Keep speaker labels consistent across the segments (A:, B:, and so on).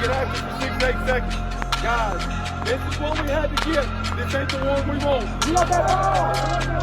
A: get active for 6-8 seconds. Guys, this is what we had to get. This ain't the one we want. You got that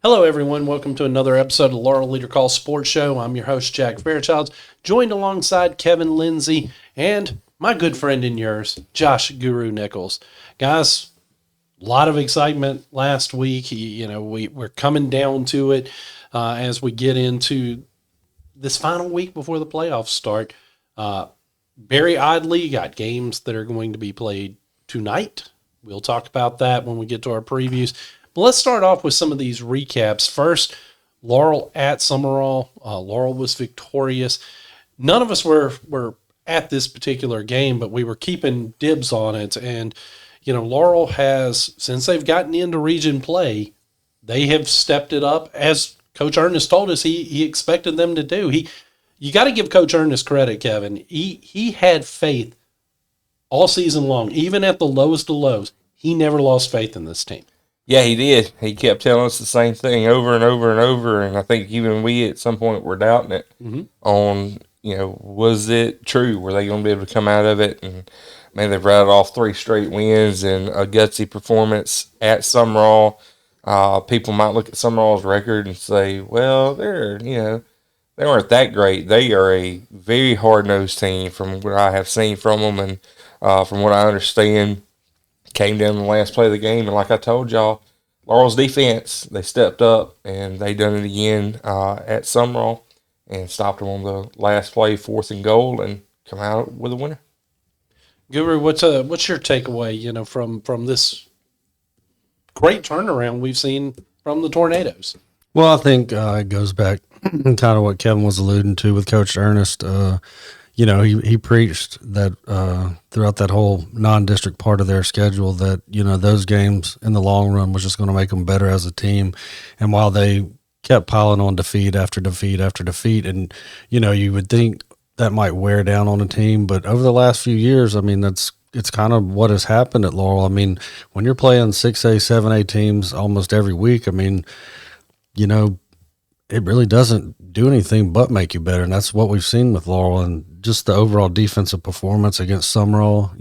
B: Hello, everyone. Welcome to another episode of Laurel Leader Call Sports Show. I'm your host, Jack Fairchilds, joined alongside Kevan Lindsey and my good friend and yours, Josh Guru Nichols. Guys, a lot of excitement last week. We're coming down to it as we get into this final week before the playoffs start. Very oddly, you got games that are going to be played tonight. We'll talk about that when we get to our previews. But let's start off with some of these recaps. First, Laurel at Summerall. Laurel was victorious. None of us were at this particular game, but we were keeping dibs on it. And, Laurel has, since they've gotten into region play, they have stepped it up. As Coach Ernest told us he expected them to do. You got to give Coach Ernest credit, Kevin. He had faith all season long, even at the lowest of lows. He never lost faith in this team.
C: Yeah, he did. He kept telling us the same thing over and over and over, and I think even we at some point were doubting it on, was it true? Were they going to be able to come out of it? And, man, they've rattled off 3 straight wins and a gutsy performance at Summerall. People might look at Summerall's record and say, well, they weren't that great. They are a very hard-nosed team from what I have seen from them and from what I understand. Came down the last play of the game, and like I told y'all, Laurel's defense, they stepped up, and they done it again at Summerall and stopped them on the last play, 4th and goal, and come out with a winner.
B: Guru, what's your takeaway, from this great turnaround we've seen from the Tornadoes?
D: Well, I think it goes back kind of what Kevin was alluding to with Coach Ernest. He preached that throughout that whole non-district part of their schedule that, those games in the long run was just going to make them better as a team. And while they kept piling on defeat after defeat after defeat, and, you would think that might wear down on a team. But over the last few years, it's kind of what has happened at Laurel. When you're playing 6A, 7A teams almost every week, it really doesn't do anything but make you better. And that's what we've seen with Laurel, and just the overall defensive performance against Summerall,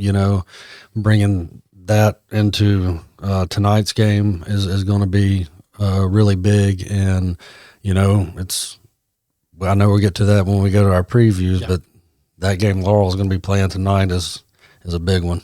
D: bringing that into tonight's game is going to be really big. And, I know we'll get to that when we go to our previews, but that game Laurel is going to be playing tonight is a big one.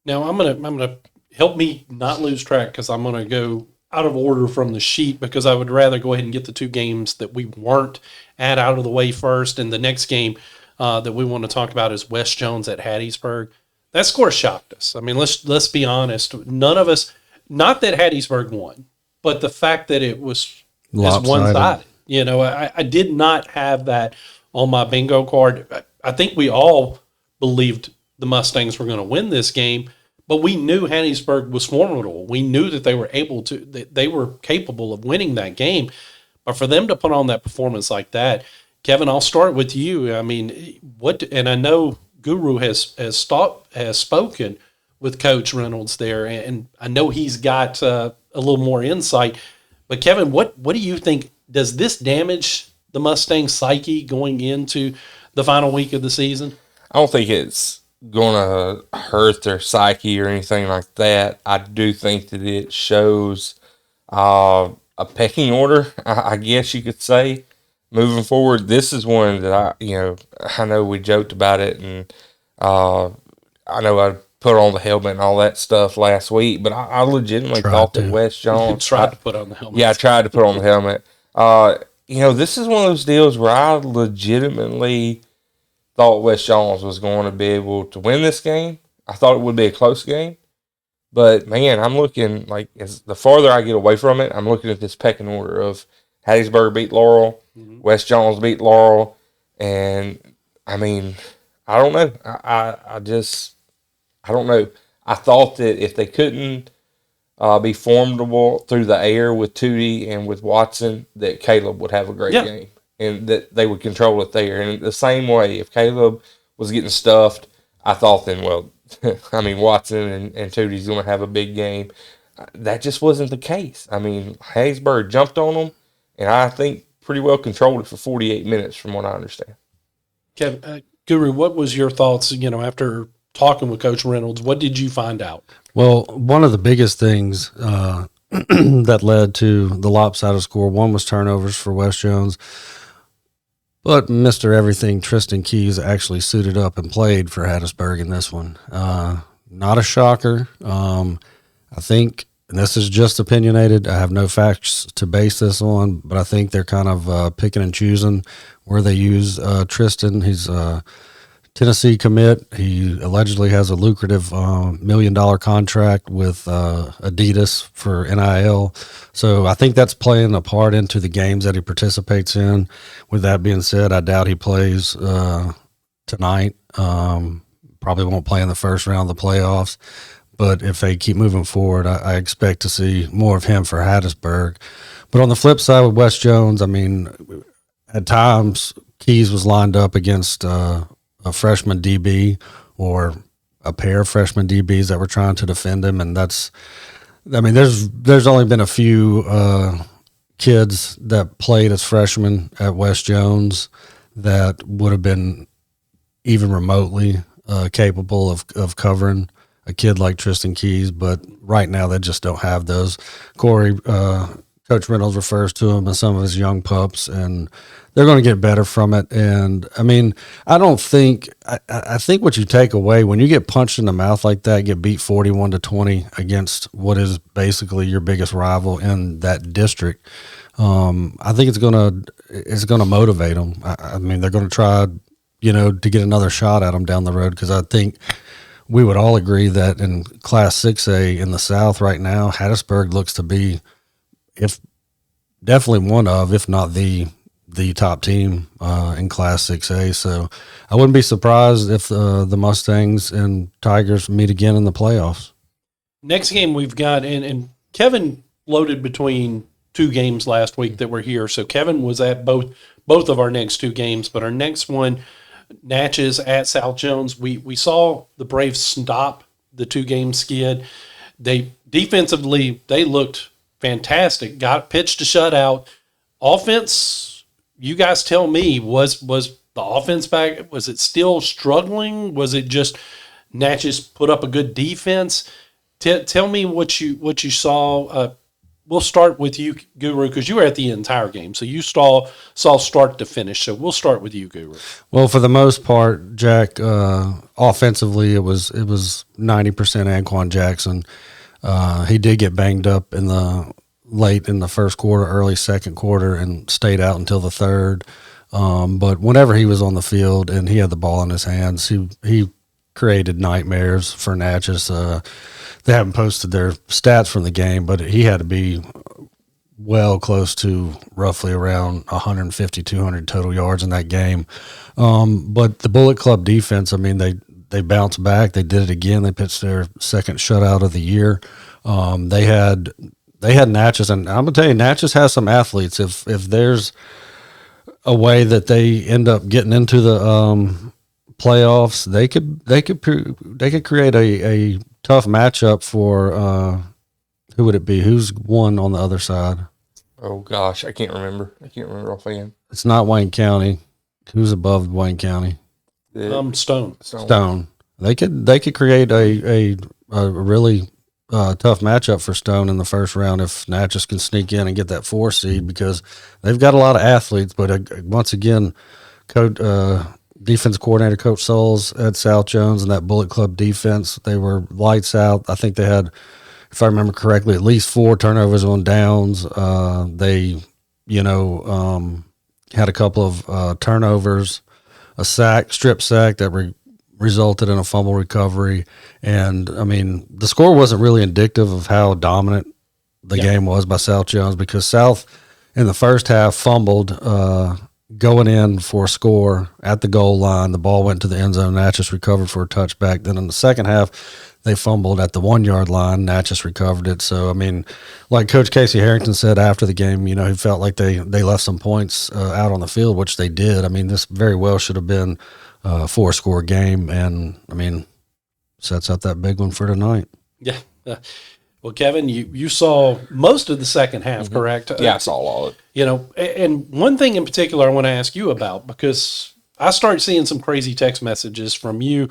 B: Now I'm going to help me not lose track, because I'm going to go out of order from the sheet, because I would rather go ahead and get the 2 games that we weren't at out of the way first. And the next game that we want to talk about is West Jones at Hattiesburg. That score shocked us. Let's be honest. None of us, not that Hattiesburg won, but the fact that it was one-sided. I did not have that on my bingo card. I think we all believed the Mustangs were going to win this game, but we knew Hattiesburg was formidable. We knew that they were capable of winning that game. But for them to put on that performance like that, Kevin, I'll start with you. And I know Guru has spoken with Coach Reynolds there, and I know he's got a little more insight. But Kevin, what do you think? Does this damage the Mustang psyche going into the final week of the season?
C: I don't think it's going to hurt their psyche or anything like that. I do think that it shows a pecking order, I guess you could say, moving forward. This is one that I know we joked about it, and I know I put on the helmet and all that stuff last week, but I legitimately thought that West Jones
B: tried to put on the helmet.
C: Yeah, I tried to put on the helmet. This is one of those deals where I legitimately thought West Jones was going to be able to win this game. I thought it would be a close game. But, man, I'm looking, as the farther I get away from it, I'm looking at this pecking order of Hattiesburg beat Laurel, West Jones beat Laurel, and I mean, I don't know. I just, I don't know. I thought that if they couldn't be formidable through the air with Tootie and with Watson, that Caleb would have a great game and that they would control it there. And the same way, if Caleb was getting stuffed, I thought then, well, I mean, Watson and Tootie's going to have a big game. That just wasn't the case. I mean, Hattiesburg jumped on them, and I think pretty well controlled it for 48 minutes from what I understand.
B: Kevin, Guru, what was your thoughts, after talking with Coach Reynolds? What did you find out?
D: Well, one of the biggest things that led to the lopsided score, one was turnovers for West Jones, but Mr. Everything, Tristan Keys, actually suited up and played for Hattiesburg in this one. Not a shocker. I think, and this is just opinionated, I have no facts to base this on, but I think they're kind of picking and choosing where they use Tristan. He's Tennessee commit. He allegedly has a lucrative $1 million contract with Adidas for NIL. So I think that's playing a part into the games that he participates in. With that being said, I doubt he plays tonight. Probably won't play in the first round of the playoffs. But if they keep moving forward, I expect to see more of him for Hattiesburg. But on the flip side with West Jones, I mean, at times Keys was lined up against a freshman DB or a pair of freshman DBs that were trying to defend him, and there's only been a few kids that played as freshmen at West Jones that would have been even remotely capable of covering a kid like Tristan Keys, but right now they just don't have those. Corey, Coach Reynolds refers to him as some of his young pups, and they're going to get better from it. And I mean, I think what you take away when you get punched in the mouth like that, get beat 41-20 against what is basically your biggest rival in that district, I think it's going to motivate them. I mean, they're going to try, to get another shot at them down the road, because I think we would all agree that in Class 6A in the South right now, Hattiesburg looks to be, if definitely one of, if not the top team in Class 6A. So I wouldn't be surprised if the Mustangs and Tigers meet again in the playoffs.
B: Next game we've got, and Kevin loaded between two games last week that were here. So Kevin was at both of our next two games, but our next one, Natchez at South Jones, we saw the Braves stop the two-game skid. They defensively, they looked fantastic. Got pitched to shutout. Offense, you guys tell me, was the offense back? Was it still struggling? Was it just Natchez put up a good defense? Tell me what you saw. We'll start with you, Guru, because you were at the entire game, so you saw start to finish. So we'll start with you, Guru.
D: Well, for the most part, Jack, offensively, it was 90% Anquan Jackson. He did get banged up late in the first quarter, early second quarter, and stayed out until the third. But whenever he was on the field and he had the ball in his hands, he created nightmares for Natchez. They haven't posted their stats from the game, but he had to be well close to roughly around 150, 200 total yards in that game. But the Bullet Club defense, I mean, they bounced back. They did it again. They pitched their second shutout of the year. They had Natchez, and I'm gonna tell you, Natchez has some athletes. If there's a way that they end up getting into the playoffs, they could create a tough matchup for who would it be? Who's won on the other side?
C: Oh gosh, I can't remember offhand.
D: It's not Wayne County. Who's above Wayne County?
B: Stone.
D: Stone. They could create a really tough matchup for Stone in the first round if Natchez can sneak in and get that 4 seed, because they've got a lot of athletes. But once again, defense coordinator Coach Souls at South Jones and that Bullet Club defense, they were lights out. I think they had, if I remember correctly, at least 4 turnovers on downs. They, had a couple of turnovers, a strip sack that resulted in a fumble recovery. And, I mean, the score wasn't really indicative of how dominant the game was by South Jones, because South in the first half fumbled going in for a score at the goal line. The ball went to the end zone. Natchez recovered for a touchback. Then in the second half, they fumbled at the 1 yard line. Natchez recovered it. So, I mean, like Coach Casey Harrington said after the game, he felt like they left some points out on the field, which they did. I mean, this very well should have been a 4-score game. And, I mean, sets up that big one for tonight.
B: Yeah. Well, Kevin, you saw most of the second half, correct?
C: Yeah, I saw all of it.
B: And one thing in particular I want to ask you about, because I started seeing some crazy text messages from you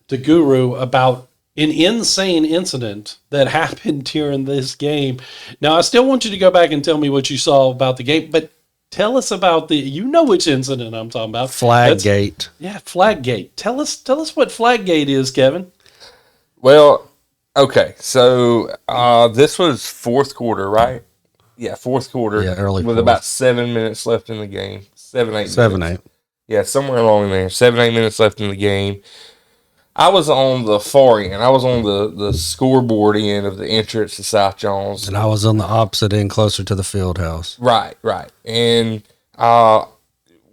B: to Guru about an insane incident that happened during this game. Now, I still want you to go back and tell me what you saw about the game, but tell us about which incident I'm talking about.
D: Flaggate.
B: Yeah, Flaggate. Tell us what Flaggate is, Kevin.
C: Well, okay, so this was fourth quarter, right? Yeah, fourth quarter.
D: Yeah, early
C: with
D: fourth.
C: about 7 minutes left in the game. 7, 8
D: 7,
C: minutes.
D: 8.
C: Yeah, somewhere along there. 7, 8 minutes left in the game. I was on the far end. I was on the scoreboard end of the entrance to South Jones.
D: And I was on the opposite end, closer to the field house.
C: Right. And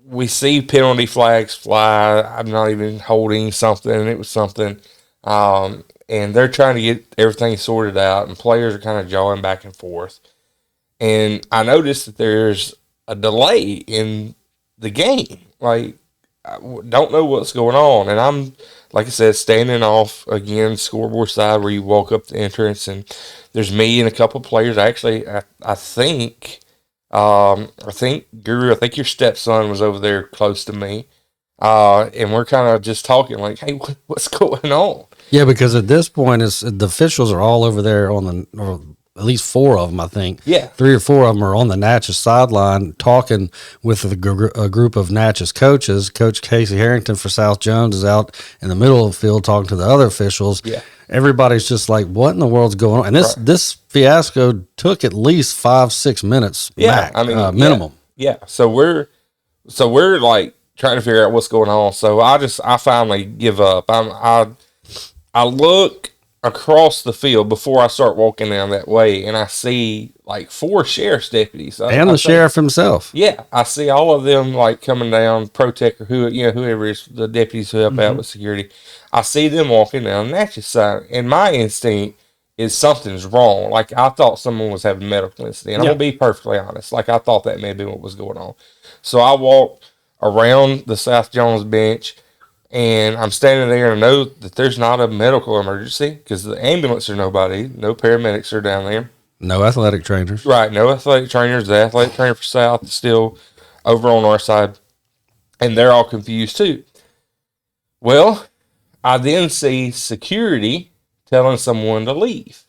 C: we see penalty flags fly. I'm not even holding something. It was something. And they're trying to get everything sorted out, and players are kind of jawing back and forth. And I noticed that there's a delay in the game. Like, I don't know what's going on. And I'm, like I said, standing off, again, scoreboard side where you walk up the entrance, and there's me and a couple players. Actually, I think Guru, I think your stepson was over there close to me. And we're kind of just talking like, hey, what's going on?
D: Yeah, because at this point, the officials are all over there or at least 4 of them, I think.
C: Yeah.
D: 3 or 4 of them are on the Natchez sideline talking with a group of Natchez coaches. Coach Casey Harrington for South Jones is out in the middle of the field talking to the other officials.
C: Yeah.
D: Everybody's just like, what in the world's going on? And this fiasco took at least 5-6 minutes minimum.
C: Yeah. So we're like trying to figure out what's going on. So I finally give up. I look across the field before I start walking down that way, and I see like 4 sheriff's deputies
D: And the sheriff himself.
C: Yeah, I see all of them like coming down, protect or whoever is the deputies who help out with security. I see them walking down Natchez side, and my instinct is something's wrong. Like, I thought someone was having a medical incident. I'm gonna be perfectly honest. Like, I thought that may be what was going on. So I walked around the South Jones bench, and I'm standing there and I know that there's not a medical emergency because the ambulance or no paramedics are down there.
D: No athletic trainers.
C: Right, no athletic trainers. The athletic trainer for South is still over on our side, and they're all confused too. Well, I then see security telling someone to leave.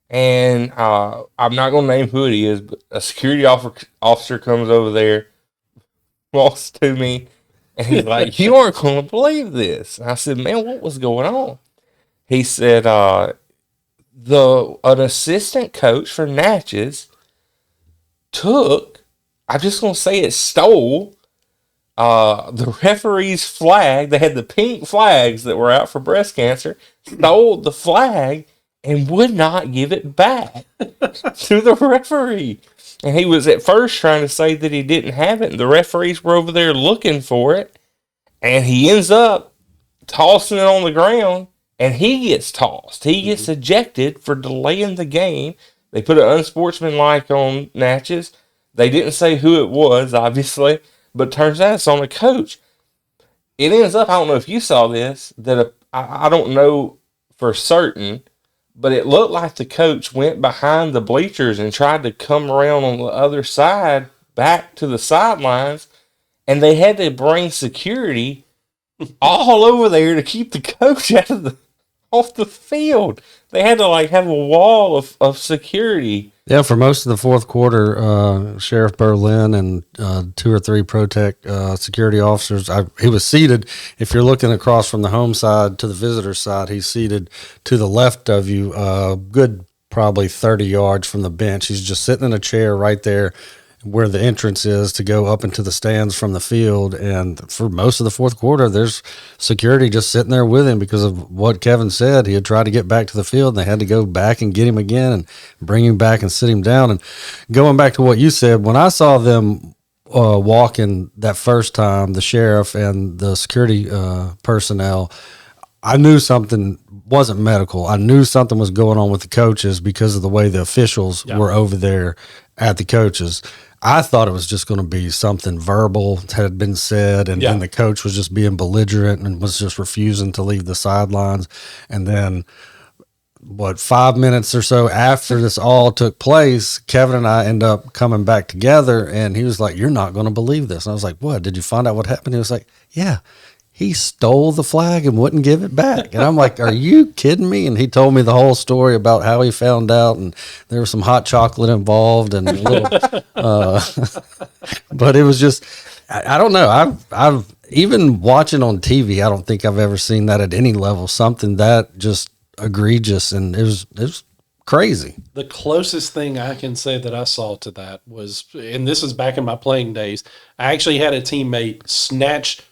C: And I'm not going to name who it is, but a security officer comes over there, walks to me, and he's like, you aren't going to believe this. And I said, man, what was going on? He said, an assistant coach for Natchez I'm just going to say it stole the referee's flag. They had the pink flags that were out for breast cancer, stole the flag and would not give it back to the referee. And he was at first trying to say that he didn't have it, and the referees were over there looking for it, and he ends up tossing it on the ground, and he gets tossed. He gets ejected for delaying the game. They put an unsportsmanlike on Natchez. They didn't say who it was, obviously, but turns out it's on the coach. It ends up, I don't know if you saw this, that I don't know for certain, but it looked like the coach went behind the bleachers and tried to come around on the other side back to the sidelines, and they had to bring security all over there to keep the coach off the field. They had to have a wall of security.
D: Yeah, for most of the fourth quarter, Sheriff Berlin and 2 or 3 Protect security officers, he was seated. If you're looking across from the home side to the visitor side, he's seated to the left of you, good probably 30 yards from the bench. He's just sitting in a chair right there where the entrance is to go up into the stands from the field. And for most of the fourth quarter, there's security just sitting there with him because of what Kevin said. He had tried to get back to the field, and they had to go back and get him again and bring him back and sit him down. And going back to what you said, when I saw them walking that first time, the sheriff and the security personnel, I knew something wasn't medical. I knew something was going on with the coaches because of the way the officials were over there at the coaches. I thought it was just going to be something verbal had been said, and then the coach was just being belligerent and was just refusing to leave the sidelines. And then, 5 minutes or so after this all took place, Kevin and I end up coming back together, and he was like, "You're not going to believe this." And I was like, "What? Did you find out what happened?" He was like, "Yeah. He stole the flag and wouldn't give it back." And I'm like, "Are you kidding me?" And he told me the whole story about how he found out, and there was some hot chocolate involved and a little, but it was just, I don't know. I've even watching on TV, I don't think I've ever seen that at any level, something that just egregious. And it was crazy.
B: The closest thing I can say that I saw to that was, and this is back in my playing days, I actually had a teammate snatch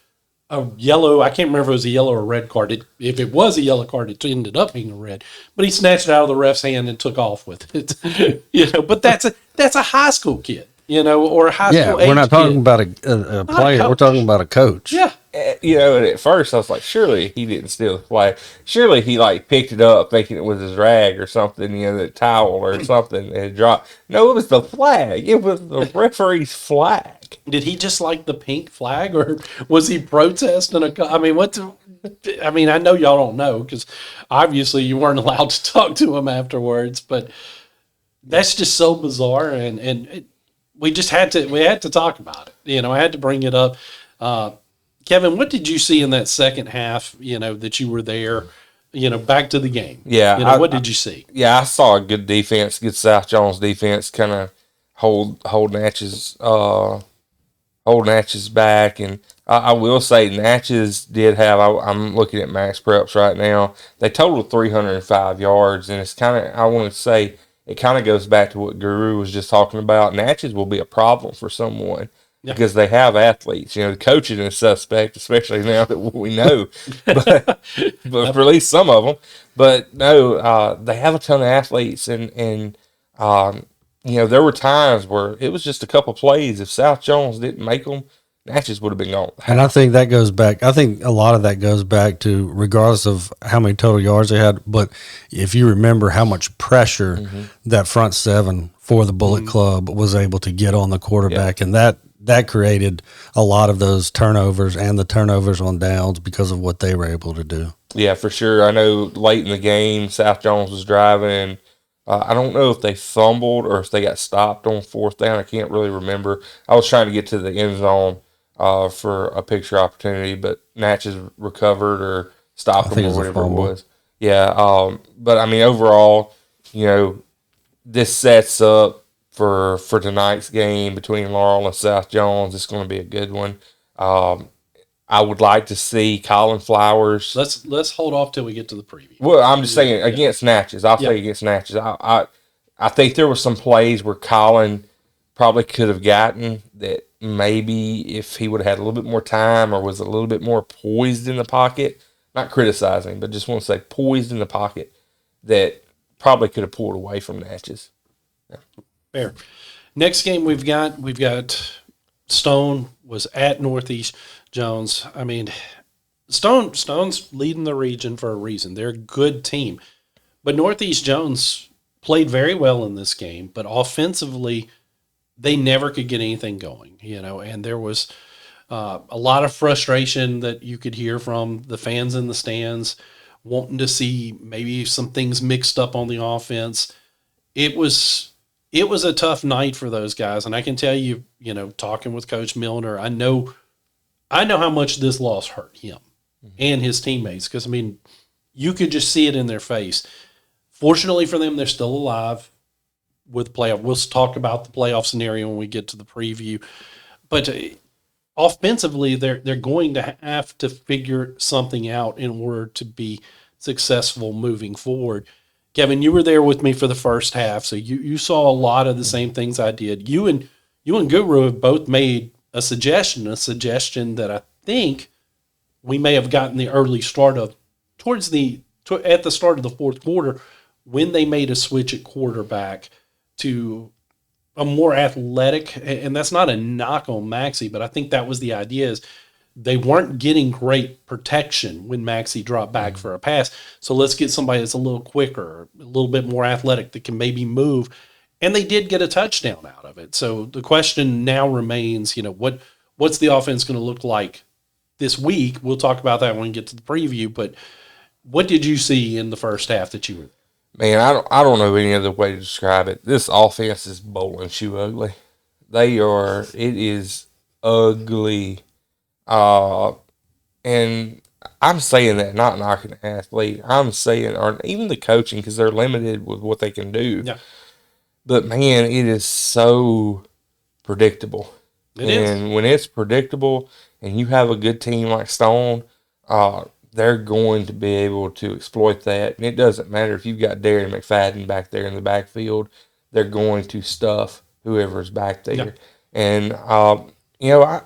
B: a yellow, I can't remember if it was a yellow or red card. If it was a yellow card, it ended up being a red. But he snatched it out of the ref's hand and took off with it. But that's a high school kid, or a high school age
D: we're not talking
B: kid.
D: about a player. We're talking about a coach.
B: Yeah.
C: And at first I was like, surely he didn't steal the flag. Surely he picked it up thinking it was his rag or something, the towel or something that had dropped. No, it was the flag. It was the referee's flag.
B: Did he just like the pink flag, or was he protesting? I know y'all don't know because obviously you weren't allowed to talk to him afterwards, but that's just so bizarre, and we just had to talk about it. I had to bring it up. Kevin, what did you see in that second half? That you were there. Back to the game.
C: Yeah.
B: What did you see?
C: Yeah, I saw a good defense, good South Jones defense, kind of hold Natchez back, and I will say Natchez did have. I'm looking at Max Preps right now. They totaled 305 yards, and it's kind of. I want to say it kind of goes back to what Guru was just talking about. Natchez will be a problem for someone. Yeah. Because they have athletes, the coaching is suspect, especially now that we know, but for at least some of them. But no, they have a ton of athletes, and there were times where it was just a couple plays. If South Jones didn't make them, Natchez would have been gone.
D: And I think that goes back. I think a lot of that goes back to, regardless of how many total yards they had, but if you remember how much pressure that front seven for the Bullet Club was able to get on the quarterback, and that created a lot of those turnovers and the turnovers on downs because of what they were able to do.
C: Yeah, for sure. I know late in the game, South Jones was driving. I don't know if they fumbled or if they got stopped on fourth down. I can't really remember. I was trying to get to the end zone for a picture opportunity, but Natchez recovered or stopped them or whatever it was. Yeah, but overall, this sets up for tonight's game between Laurel and South Jones. It's going to be a good one. I would like to see Colin Flowers.
B: Let's hold off till we get to the preview.
C: Well, I'm just saying against Natchez. I'll say against Natchez. I think there were some plays where Colin probably could have gotten that maybe if he would have had a little bit more time or was a little bit more poised in the pocket. Not criticizing, but just want to say poised in the pocket, that probably could have pulled away from Natchez. Yeah.
B: Fair. Next game we've got Stone was at Northeast Jones. Stone's leading the region for a reason. They're a good team. But Northeast Jones played very well in this game, but offensively they never could get anything going, and there was a lot of frustration that you could hear from the fans in the stands wanting to see maybe some things mixed up on the offense. It was a tough night for those guys, and I can tell you, talking with Coach Milner, I know how much this loss hurt him and his teammates, because you could just see it in their face. Fortunately for them, they're still alive with playoff. We'll talk about the playoff scenario when we get to the preview, but offensively, they're going to have to figure something out in order to be successful moving forward. Kevin, you were there with me for the first half, so you saw a lot of the same things I did. You and Guru have both made a suggestion that I think we may have gotten the early start of at the start of the fourth quarter when they made a switch at quarterback to a more athletic, and that's not a knock on Maxie, but I think that was the idea is they weren't getting great protection when Maxie dropped back for a pass. So let's get somebody that's a little quicker, a little bit more athletic that can maybe move. And they did get a touchdown out of it. So the question now remains, what's the offense going to look like this week? We'll talk about that when we get to the preview, but what did you see in the first half that you were?
C: Man, I don't know any other way to describe it. This offense is bowling shoe ugly. It is ugly. And I'm saying that, not knocking the athlete. I'm saying, or even the coaching, because they're limited with what they can do.
B: Yeah.
C: But man, it is so predictable.
B: It is.
C: And when it's predictable and you have a good team like Stone, they're going to be able to exploit that. And it doesn't matter if you've got Darren McFadden back there in the backfield, they're going to stuff whoever's back there.
B: Yeah.
C: And,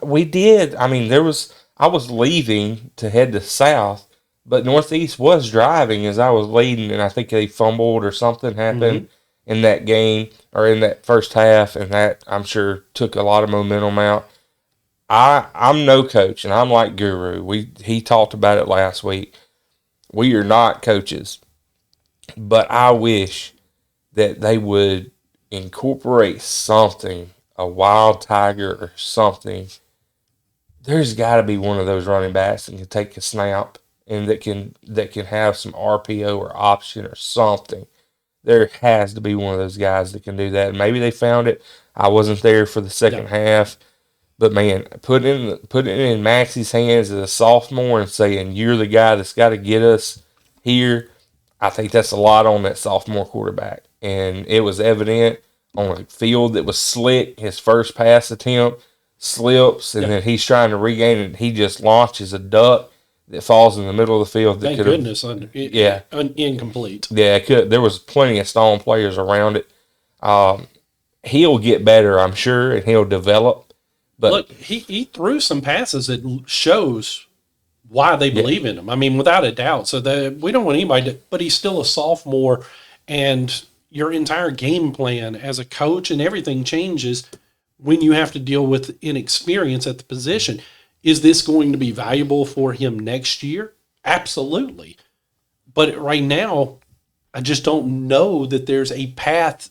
C: we did. I mean, I was leaving to head to South, but Northeast was driving as I was leading, and I think they fumbled or something happened in that game or in that first half, and that, I'm sure, took a lot of momentum out. I'm no coach, and I'm like Guru. He talked about it last week. We are not coaches, but I wish that they would incorporate something, a wild tiger or something. There's got to be one of those running backs that can take a snap and that can have some RPO or option or something. There has to be one of those guys that can do that. Maybe they found it. I wasn't there for the second half. But man, put it in Maxie's hands as a sophomore and saying you're the guy that's got to get us here. I think that's a lot on that sophomore quarterback, and it was evident on a field that was slick. His first pass attempt slips, and then he's trying to regain it. He just launches a duck that falls in the middle of the field.
B: Thank goodness, incomplete.
C: Yeah, it could. There was plenty of Stone players around it. He'll get better, I'm sure, and he'll develop. But
B: look, he threw some passes that shows why they believe in him. I mean, without a doubt. So we don't want anybody to, but he's still a sophomore, and your entire game plan as a coach and everything changes when you have to deal with inexperience at the position. Is this going to be valuable for him next year? Absolutely. But right now, I just don't know that there's a path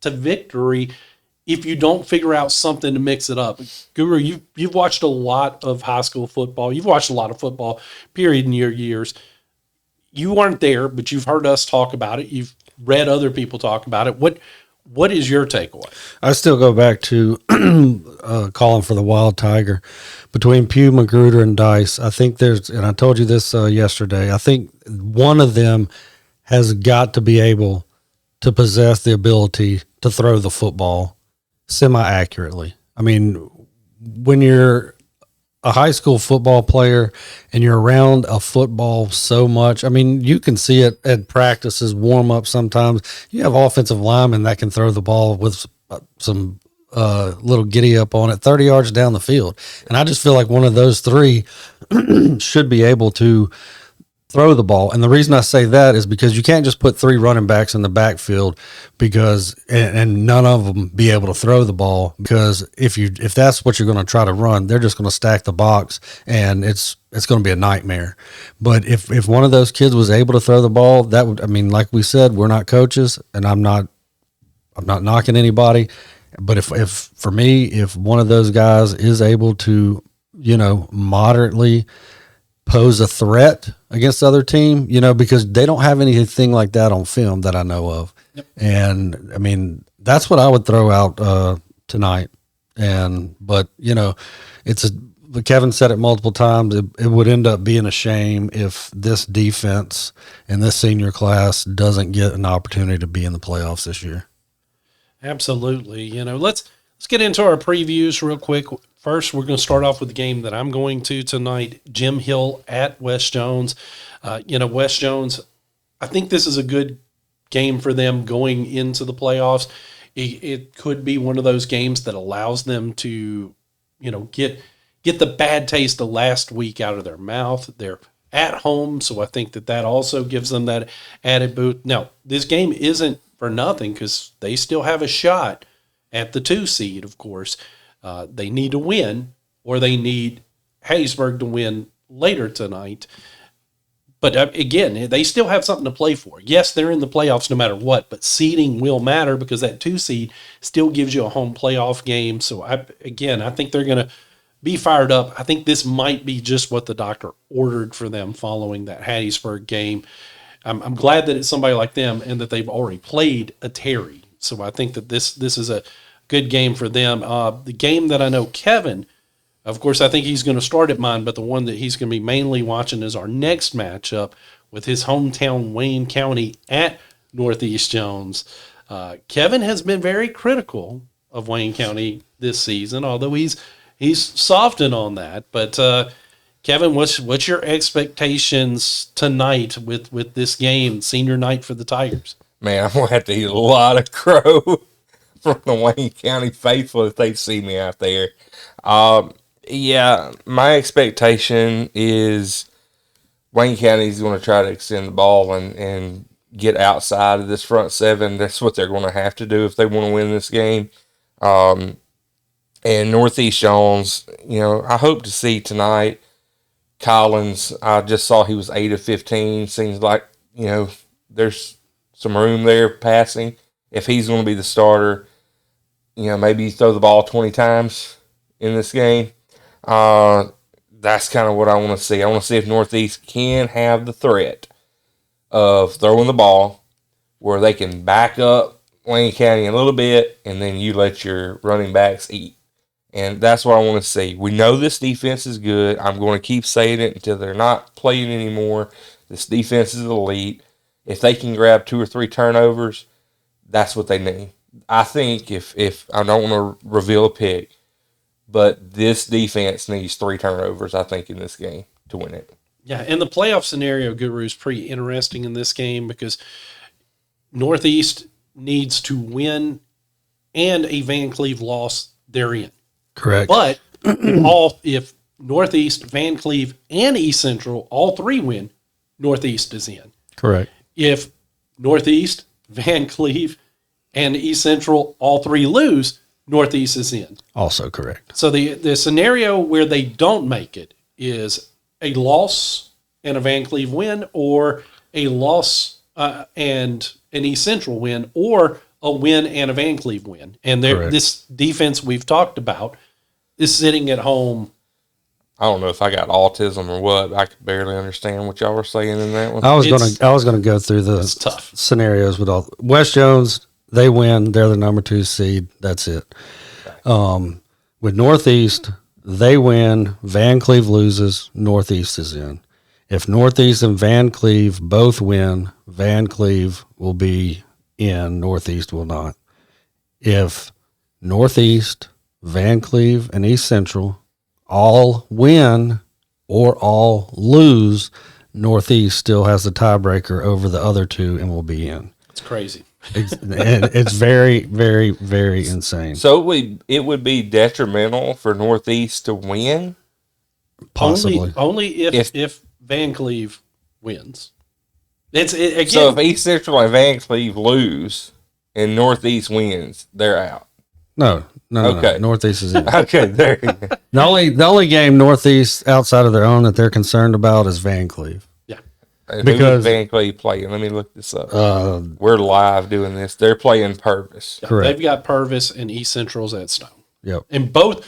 B: to victory if you don't figure out something to mix it up. Guru, you've watched a lot of high school football. You've watched a lot of football, period, in your years. You weren't there, but you've heard us talk about it. You've read other people talk about it. What is your takeaway?
D: I still go back to calling for the wild tiger between Pugh, Magruder, and Dice. I think and I told you this yesterday, I think one of them has got to be able to possess the ability to throw the football semi-accurately. I mean, when you're a high school football player and you're around a football so much, I mean, you can see it at practices, warm-up sometimes. You have offensive linemen that can throw the ball with some little giddy up on it 30 yards down the field. And I just feel like one of those three should be able to throw the ball. And the reason I say that is because you can't just put three running backs in the backfield and none of them be able to throw the ball, because if that's what you're going to try to run, they're just going to stack the box and it's going to be a nightmare. But if one of those kids was able to throw the ball, that would, I mean, like we said, we're not coaches, and I'm not knocking anybody, but if for me, if one of those guys is able to, moderately pose a threat against the other team, because they don't have anything like that on film that I know of. Yep. And I mean, that's what I would throw out tonight. But Kevin said it multiple times. It would end up being a shame if this defense and this senior class doesn't get an opportunity to be in the playoffs this year.
B: Absolutely. Let's get into our previews real quick. First, we're going to start off with the game that I'm going to tonight, Jim Hill at West Jones. West Jones, I think this is a good game for them going into the playoffs. It could be one of those games that allows them to, get the bad taste of last week out of their mouth. They're at home, so I think that also gives them that added boost. Now, this game isn't for nothing because they still have a shot at the 2 seed, of course. They need to win, or they need Hattiesburg to win later tonight. But again, they still have something to play for. Yes, they're in the playoffs no matter what, but seeding will matter because that 2 seed still gives you a home playoff game. So, I think they're going to be fired up. I think this might be just what the doctor ordered for them following that Hattiesburg game. I'm glad that it's somebody like them and that they've already played a Terry. So I think that this is a good game for them. The game that I know Kevin, of course, I think he's going to start at mine, but the one that he's going to be mainly watching is our next matchup with his hometown Wayne County at Northeast Jones. Kevin has been very critical of Wayne County this season, although he's softened on that. But Kevin, what's your expectations tonight with this game, senior night for the Tigers?
C: Man, I'm going to have to eat a lot of crow from the Wayne County faithful if they see me out there. Yeah, my expectation is Wayne County is going to try to extend the ball and get outside of this front seven. That's what they're going to have to do if they want to win this game. And Northeast Jones, I hope to see tonight Collins. I just saw he was 8 of 15. Seems like, there's some room there passing. If he's going to be the starter, maybe you throw the ball 20 times in this game. That's kind of what I want to see. I want to see if Northeast can have the threat of throwing the ball where they can back up Wayne County a little bit, and then you let your running backs eat. And that's what I want to see. We know this defense is good. I'm going to keep saying it until they're not playing anymore. This defense is elite. If they can grab 2 or 3 turnovers, that's what they need. I think if I don't want to reveal a pick, but this defense needs 3 turnovers, I think, in this game to win it.
B: Yeah, and the playoff scenario, Guru, is pretty interesting in this game because Northeast needs to win and a Van Cleve loss therein.
D: Correct.
B: But if Northeast, Van Cleve, and East Central, all 3 win, Northeast is in.
D: Correct.
B: If Northeast, Van Cleve, and East Central, all 3 lose, Northeast is in.
D: Also correct. So
B: the scenario where they don't make it is a loss and a Van Cleve win, or a loss and an East Central win, or a win and a Van Cleve win. And this defense we've talked about is sitting at home.
C: I don't know if I got autism or what. I could barely understand what y'all were saying in that one.
D: I was gonna go through the
B: tough
D: scenarios with all West Jones. They win. They're the number 2 seed. That's it. With Northeast, they win. Van Cleve loses. Northeast is in. If Northeast and Van Cleve both win, Van Cleve will be in. Northeast will not. If Northeast, Van Cleve, and East Central all win or all lose, Northeast still has the tiebreaker over the other 2 and will be in.
B: It's crazy.
D: It's very, very, very insane.
C: So it would be detrimental for Northeast to win?
D: Possibly.
B: Only if Van Cleve wins. Again,
C: so if East Central and Van Cleve lose and Northeast wins, they're out.
D: No.
C: Okay.
D: Northeast is in.
C: Okay, there you go.
D: The only game Northeast outside of their own that they're concerned about is Van Cleve.
B: Yeah.
C: And
D: because
C: who is Van Cleve playing? Let me look this up. We're live doing this. They're playing Purvis.
B: Yeah,
D: correct.
B: They've got Purvis and East Central's at Stone.
D: Yep.
B: And both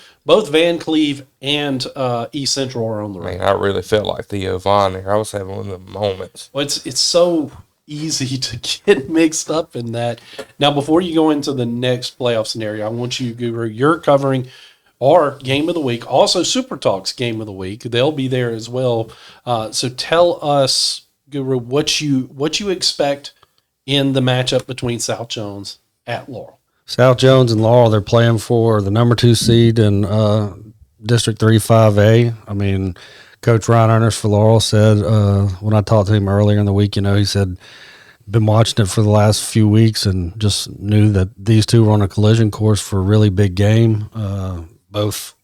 B: Van Cleve and East Central are on the road.
C: Man, I really felt like Theo Vaughn there. I was having one of the moments.
B: Well, it's so easy to get mixed up in that. Now, before you go into the next playoff scenario, I want you, Guru, you're covering our game of the week, also Super Talk's game of the week. They'll be there as well. So tell us, Guru, what you expect in the matchup between South Jones at Laurel.
D: South Jones and Laurel, they're playing for the number 2 seed in District 3-5A. I mean, Coach Ryan Ernest for Laurel said, when I talked to him earlier in the week, he said, been watching it for the last few weeks and just knew that these 2 were on a collision course for a really big game. Both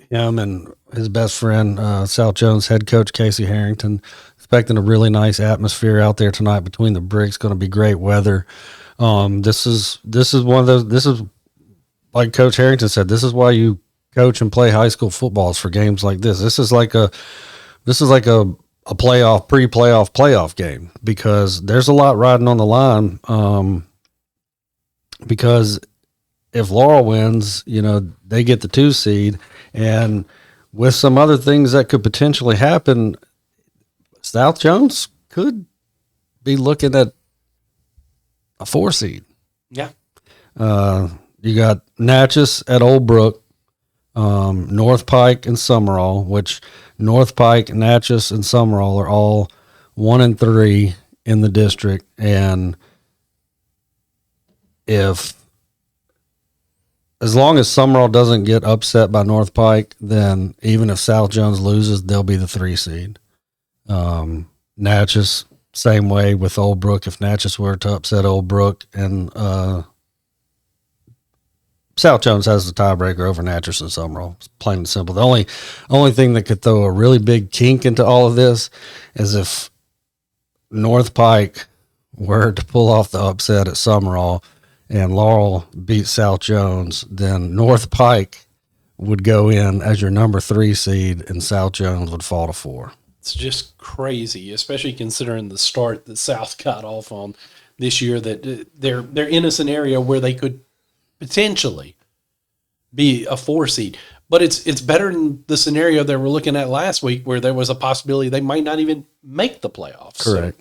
D: him and his best friend, South Jones head coach Casey Harrington, expecting a really nice atmosphere out there tonight between the bricks. Going to be great weather. This is like Coach Harrington said, this is why you coach and play high school footballs for games like this. This is like a playoff, playoff game, because there's a lot riding on the line. Because if Laurel wins, they get the 2 seed, and with some other things that could potentially happen, South Jones could be looking at a 4 seed.
B: Yeah.
D: You got Natchez at Old Brook, North Pike and Summerall, which North Pike, Natchez, and Summerall are all 1 and 3 in the district. And as long as Summerall doesn't get upset by North Pike, then even if South Jones loses, they'll be the 3 seed. Natchez, same way with Old Brook. If Natchez were to upset Old Brook, and South Jones has the tiebreaker over Natchez and Summerall. It's plain and simple. The only thing that could throw a really big kink into all of this is if North Pike were to pull off the upset at Summerall and Laurel beat South Jones, then North Pike would go in as your number 3 seed and South Jones would fall to 4.
B: It's just crazy, especially considering the start that South got off on this year, that they're in a scenario where they could potentially be a 4 seed. But it's better than the scenario that we're looking at last week, where there was a possibility they might not even make the playoffs.
D: Correct.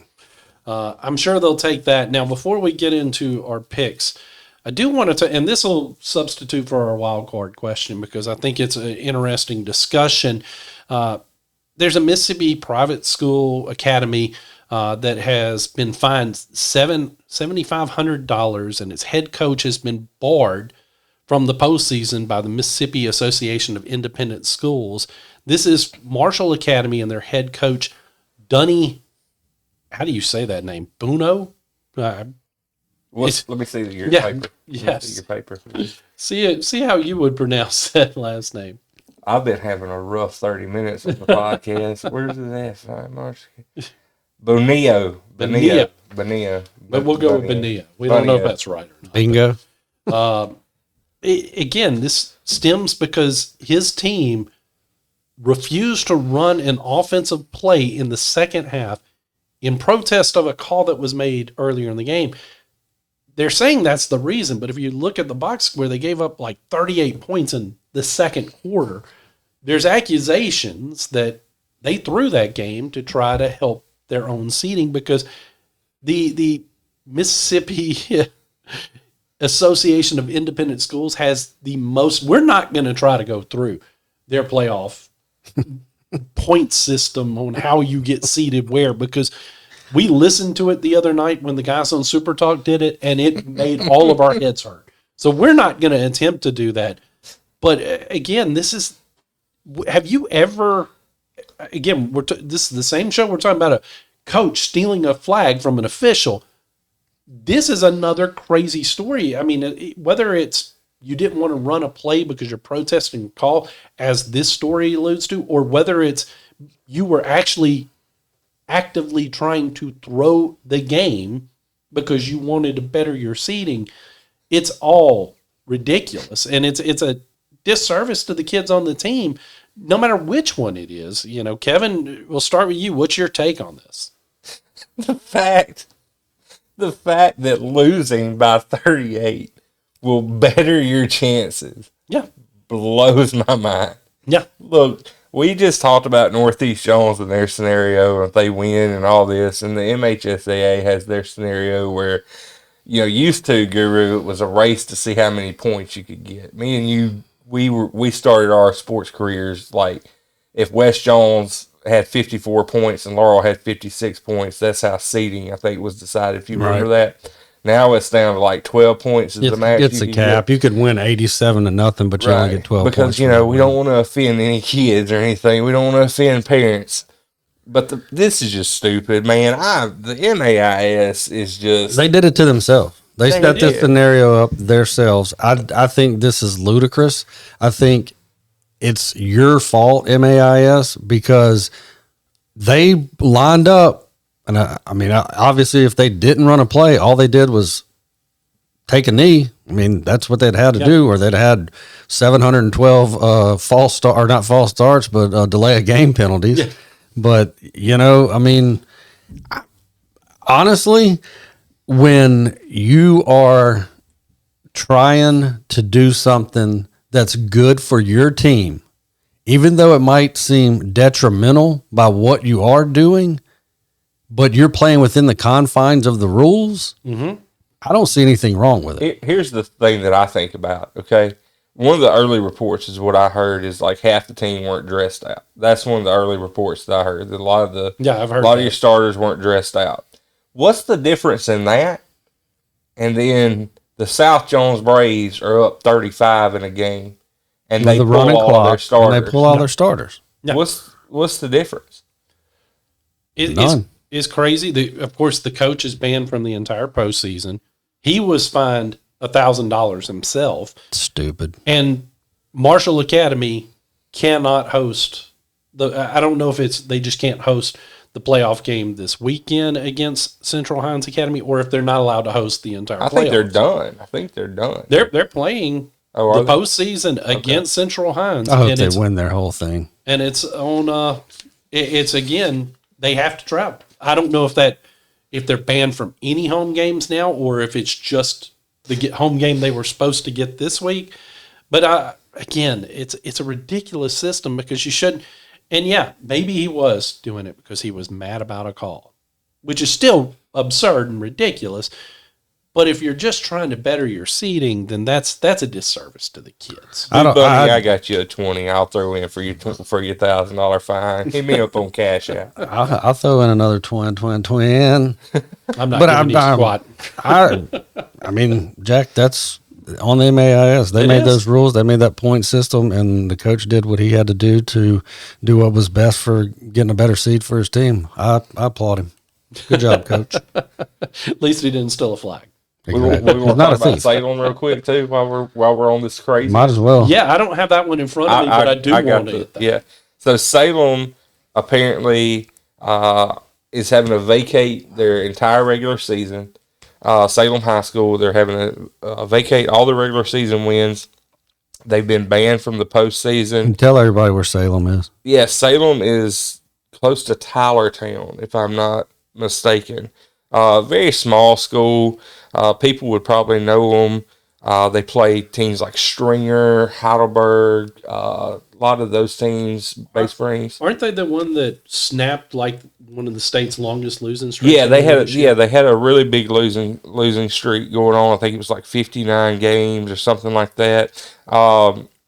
B: So, I'm sure they'll take that. Now, before we get into our picks, I do want to, and this will substitute for our wild card question, because I think it's an interesting discussion. There's a Mississippi private school academy that has been fined $7,500, and its head coach has been barred from the postseason by the Mississippi Association of Independent Schools. This is Marshall Academy, and their head coach, Dunny, how do you say that name? Buno?
C: Let me see your paper.
B: Yes.
C: Your paper.
B: See how you would pronounce that last name.
C: I've been having a rough 30 minutes on the podcast. Where's the F? Bonillo.
B: But we'll go with Bonillo. We don't know if that's right or not.
D: Bingo.
B: Again, this stems because his team refused to run an offensive play in the second half in protest of a call that was made earlier in the game. They're saying that's the reason, but if you look at the box score, they gave up like 38 points in the second quarter. There's accusations that they threw that game to try to help their own seeding, because the Mississippi Association of Independent Schools has the most. We're not going to try to go through their playoff point system on how you get seeded where, because we listened to it the other night when the guys on Super Talk did it, and it made all of our heads hurt. So we're not going to attempt to do that. But again, have you ever, again, this is the same show. We're talking about a coach stealing a flag from an official. This is another crazy story. I mean, whether it's you didn't want to run a play because you're protesting a call, as this story alludes to, or whether it's you were actually actively trying to throw the game because you wanted to better your seeding, it's all ridiculous. And it's a disservice to the kids on the team, no matter which one it is. Kevin, we'll start with you. What's your take on this?
C: The fact that losing by 38 will better your chances, blows my mind.
B: Yeah.
C: Look, we just talked about Northeast Jones and their scenario, if they win and all this, and the MHSAA has their scenario where, used to, Guru, it was a race to see how many points you could get. Me and you, we started our sports careers like if West Jones had 54 points and Laurel had 56 points, that's how seeding, I think, was decided, if you remember that. Now it's down to like 12 points is the max.
D: It's a cap. You could win 87-0, but you only get 12
C: because,
D: points.
C: Because, we don't want to offend any kids or anything. We don't want to offend parents. But this is just stupid, man. The MAIS is just...
D: They did it to themselves. They set this scenario up themselves. I think this is ludicrous. I think it's your fault, MAIS, because they lined up. And I mean, obviously, if they didn't run a play, all they did was take a knee. I mean, that's what they'd had to do, or they'd had 712 false start, or not false starts, but delay of game penalties. Yeah. But, you know, I mean, honestly, when you are trying to do something that's good for your team, even though it might seem detrimental by what you are doing, but you're playing within the confines of the rules, I don't see anything wrong with it.
C: Here's the thing that I think about, okay? One of the early reports is what I heard is like half the team weren't dressed out. That's one of the early reports that I heard. That a lot of your starters weren't dressed out. What's the difference in that? And then the South Jones Braves are up 35 in a game, and they pull all their starters.
D: And they pull all their starters.
C: Yeah. What's the difference?
B: It's crazy. Of course, the coach is banned from the entire postseason. He was fined $1,000 himself.
D: Stupid.
B: And Marshall Academy cannot host I don't know if they just can't host the playoff game this weekend against Central Hines Academy, or if they're not allowed to host the entire playoffs.
C: I think they're done.
B: They're playing the postseason against Central Hines.
D: I hope they win their whole thing. And
B: it's on it's again, they have to travel. I don't know if they're banned from any home games now, or if it's just the home game they were supposed to get this week. But again, it's a ridiculous system, because you shouldn't. And yeah, maybe he was doing it because he was mad about a call, which is still absurd and ridiculous. But if you're just trying to better your seating, then that's a disservice to the kids.
C: I got you a 20. I'll throw in for your $1,000 fine. Hit me up on Cash App.
D: I'll throw in another twin.
B: I'm not giving you squat.
D: I mean, Jack, that's on the MAIS. They made those rules. They made that point system, and the coach did what he had to do to do what was best for getting a better seed for his team. I applaud him. Good job, Coach.
B: At least he didn't steal a flag.
C: Exactly. We want to talk about Salem real quick too while we're on this crazy.
D: Might as well.
B: Yeah, I don't have that one in front of me, but I do want to hit that.
C: Yeah. So Salem apparently is having to vacate their entire regular season. Salem High School, they're having to vacate all their regular season wins. They've been banned from the postseason.
D: And tell everybody where Salem is.
C: Yeah, Salem is close to Tylertown, if I'm not mistaken. Very small school. People would probably know them. They play teams like Stringer, Heidelberg, a lot of those teams, Bay Springs.
B: Aren't they the one that snapped like one of the state's longest losing streaks?
C: Yeah, they had a really big losing streak going on. I think it was like 59 games or something like that.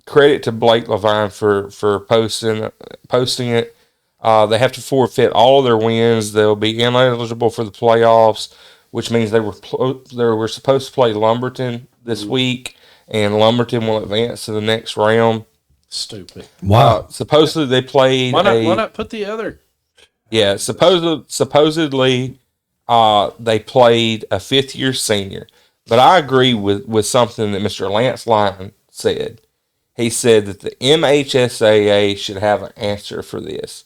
C: Credit to Blake Levine for posting it. They have to forfeit all of their wins. They'll be ineligible for the playoffs, which means they were supposed to play Lumberton this week, and Lumberton will advance to the next round.
B: Stupid.
D: Wow.
C: Supposedly they played.
B: Why not put the other?
C: Yeah, supposedly they played a fifth-year senior. But I agree with something that Mr. Lance Lyon said. He said that the MHSAA should have an answer for this,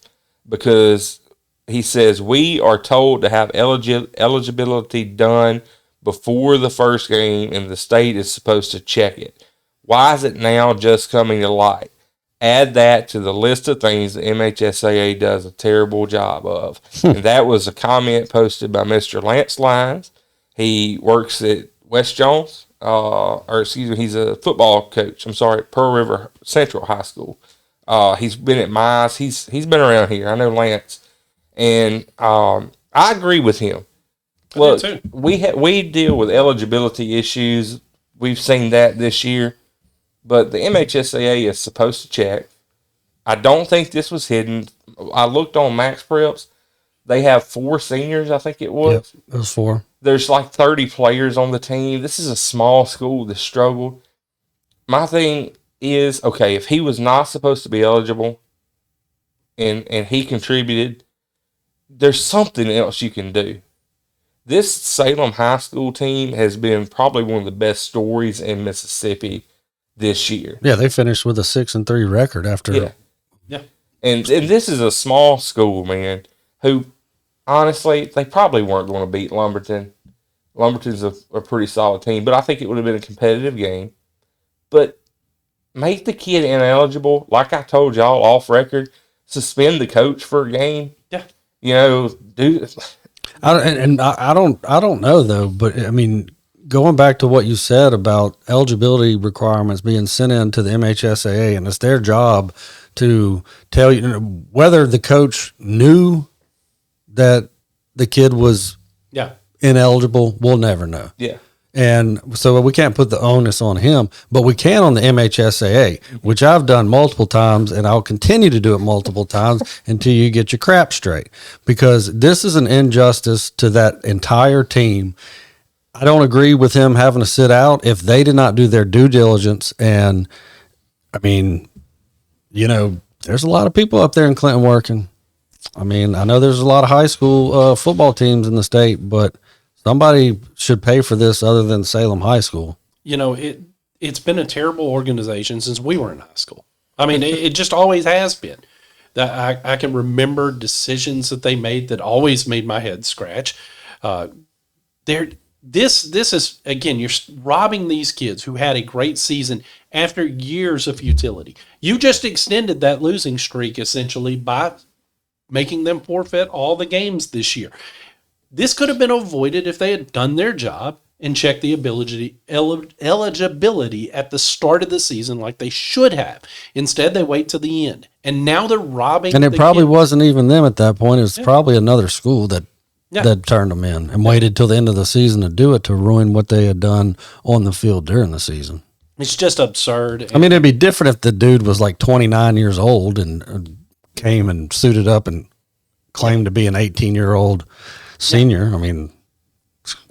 C: because he says we are told to have eligibility done before the first game, and the state is supposed to check it. Why is it now just coming to light? Add that to the list of things the MHSAA does a terrible job of. And that was a comment posted by Mr. Lance Lyons. He works at West Jones, he's a football coach. I'm sorry, Pearl River Central High School. He's been at Mize. He's been around here. I know Lance. And I agree with him. Look, we deal with eligibility issues. We've seen that this year. But the MHSAA is supposed to check. I don't think this was hidden. I looked on Max Preps. They have 4 seniors, I think it was.
D: Yep, it was 4.
C: There's like 30 players on the team. This is a small school that struggled. My thing is, okay, if he was not supposed to be eligible and he contributed, there's something else you can do. This Salem High School team has been probably one of the best stories in Mississippi this year.
D: Yeah, they finished with a 6-3 record after.
B: Yeah.
C: And this is a small school, man, who honestly they probably weren't going to beat Lumberton. Lumberton's a pretty solid team, but I think it would have been a competitive game. But make the kid ineligible, like I told y'all off record. Suspend the coach for a game.
B: Yeah,
C: Do.
D: I don't know though, but I mean, going back to what you said about eligibility requirements being sent in to the MHSAA, and it's their job to tell you whether the coach knew that the kid was
B: yeah.
D: ineligible. We'll never know.
C: Yeah.
D: And so we can't put the onus on him, but we can on the MHSAA, which I've done multiple times, and I'll continue to do it multiple times until you get your crap straight, because this is an injustice to that entire team. I don't agree with him having to sit out if they did not do their due diligence. And I mean, there's a lot of people up there in Clinton working. I mean, I know there's a lot of high school football teams in the state, but somebody should pay for this other than Salem High School.
B: It's been a terrible organization since we were in high school. I mean, it just always has been. That I can remember decisions that they made that always made my head scratch. This is, again, you're robbing these kids who had a great season after years of futility. You just extended that losing streak essentially by making them forfeit all the games this year. This could have been avoided if they had done their job and checked the eligibility at the start of the season like they should have. Instead, they wait till the end. And now they're robbing.
D: And it probably wasn't even them at that point. It was probably another school that turned them in and waited till the end of the season to do it, to ruin what they had done on the field during the season.
B: It's just absurd.
D: I mean, it'd be different if the dude was like 29 years old and came and suited up and claimed to be an 18-year-old senior. I mean,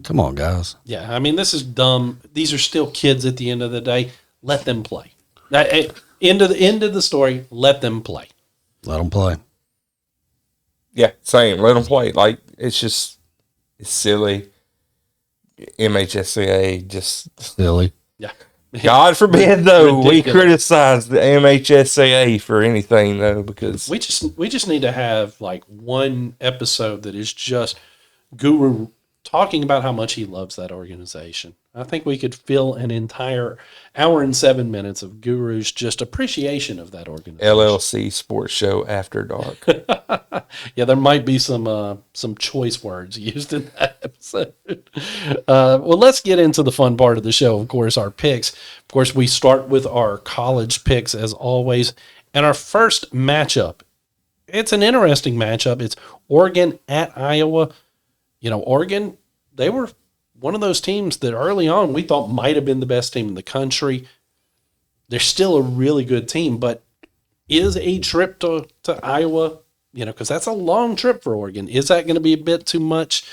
D: come on, guys.
B: Yeah, I mean, this is dumb. These are still kids at the end of the day. Let them play. End of the story, let them play.
D: Let them play.
C: Yeah, same. Let them play. Like, it's silly. MHSAA just
D: silly.
B: Yeah.
C: God forbid, though, we
B: Ridiculous.
C: criticize the MHSAA for anything, though, because
B: We just need to have like one episode that is just Guru talking about how much he loves that organization. I think we could fill an entire hour and 7 minutes of Guru's just appreciation of that organization.
C: LLC Sports Show After Dark.
B: Yeah, there might be some choice words used in that episode. Well, let's get into the fun part of the show, of course, our picks. Of course, we start with our college picks, as always. And our first matchup, it's an interesting matchup. It's Oregon at Iowa. Oregon, they were one of those teams that early on we thought might have been the best team in the country. They're still a really good team, but is a trip to Iowa, because that's a long trip for Oregon. Is that going to be a bit too much?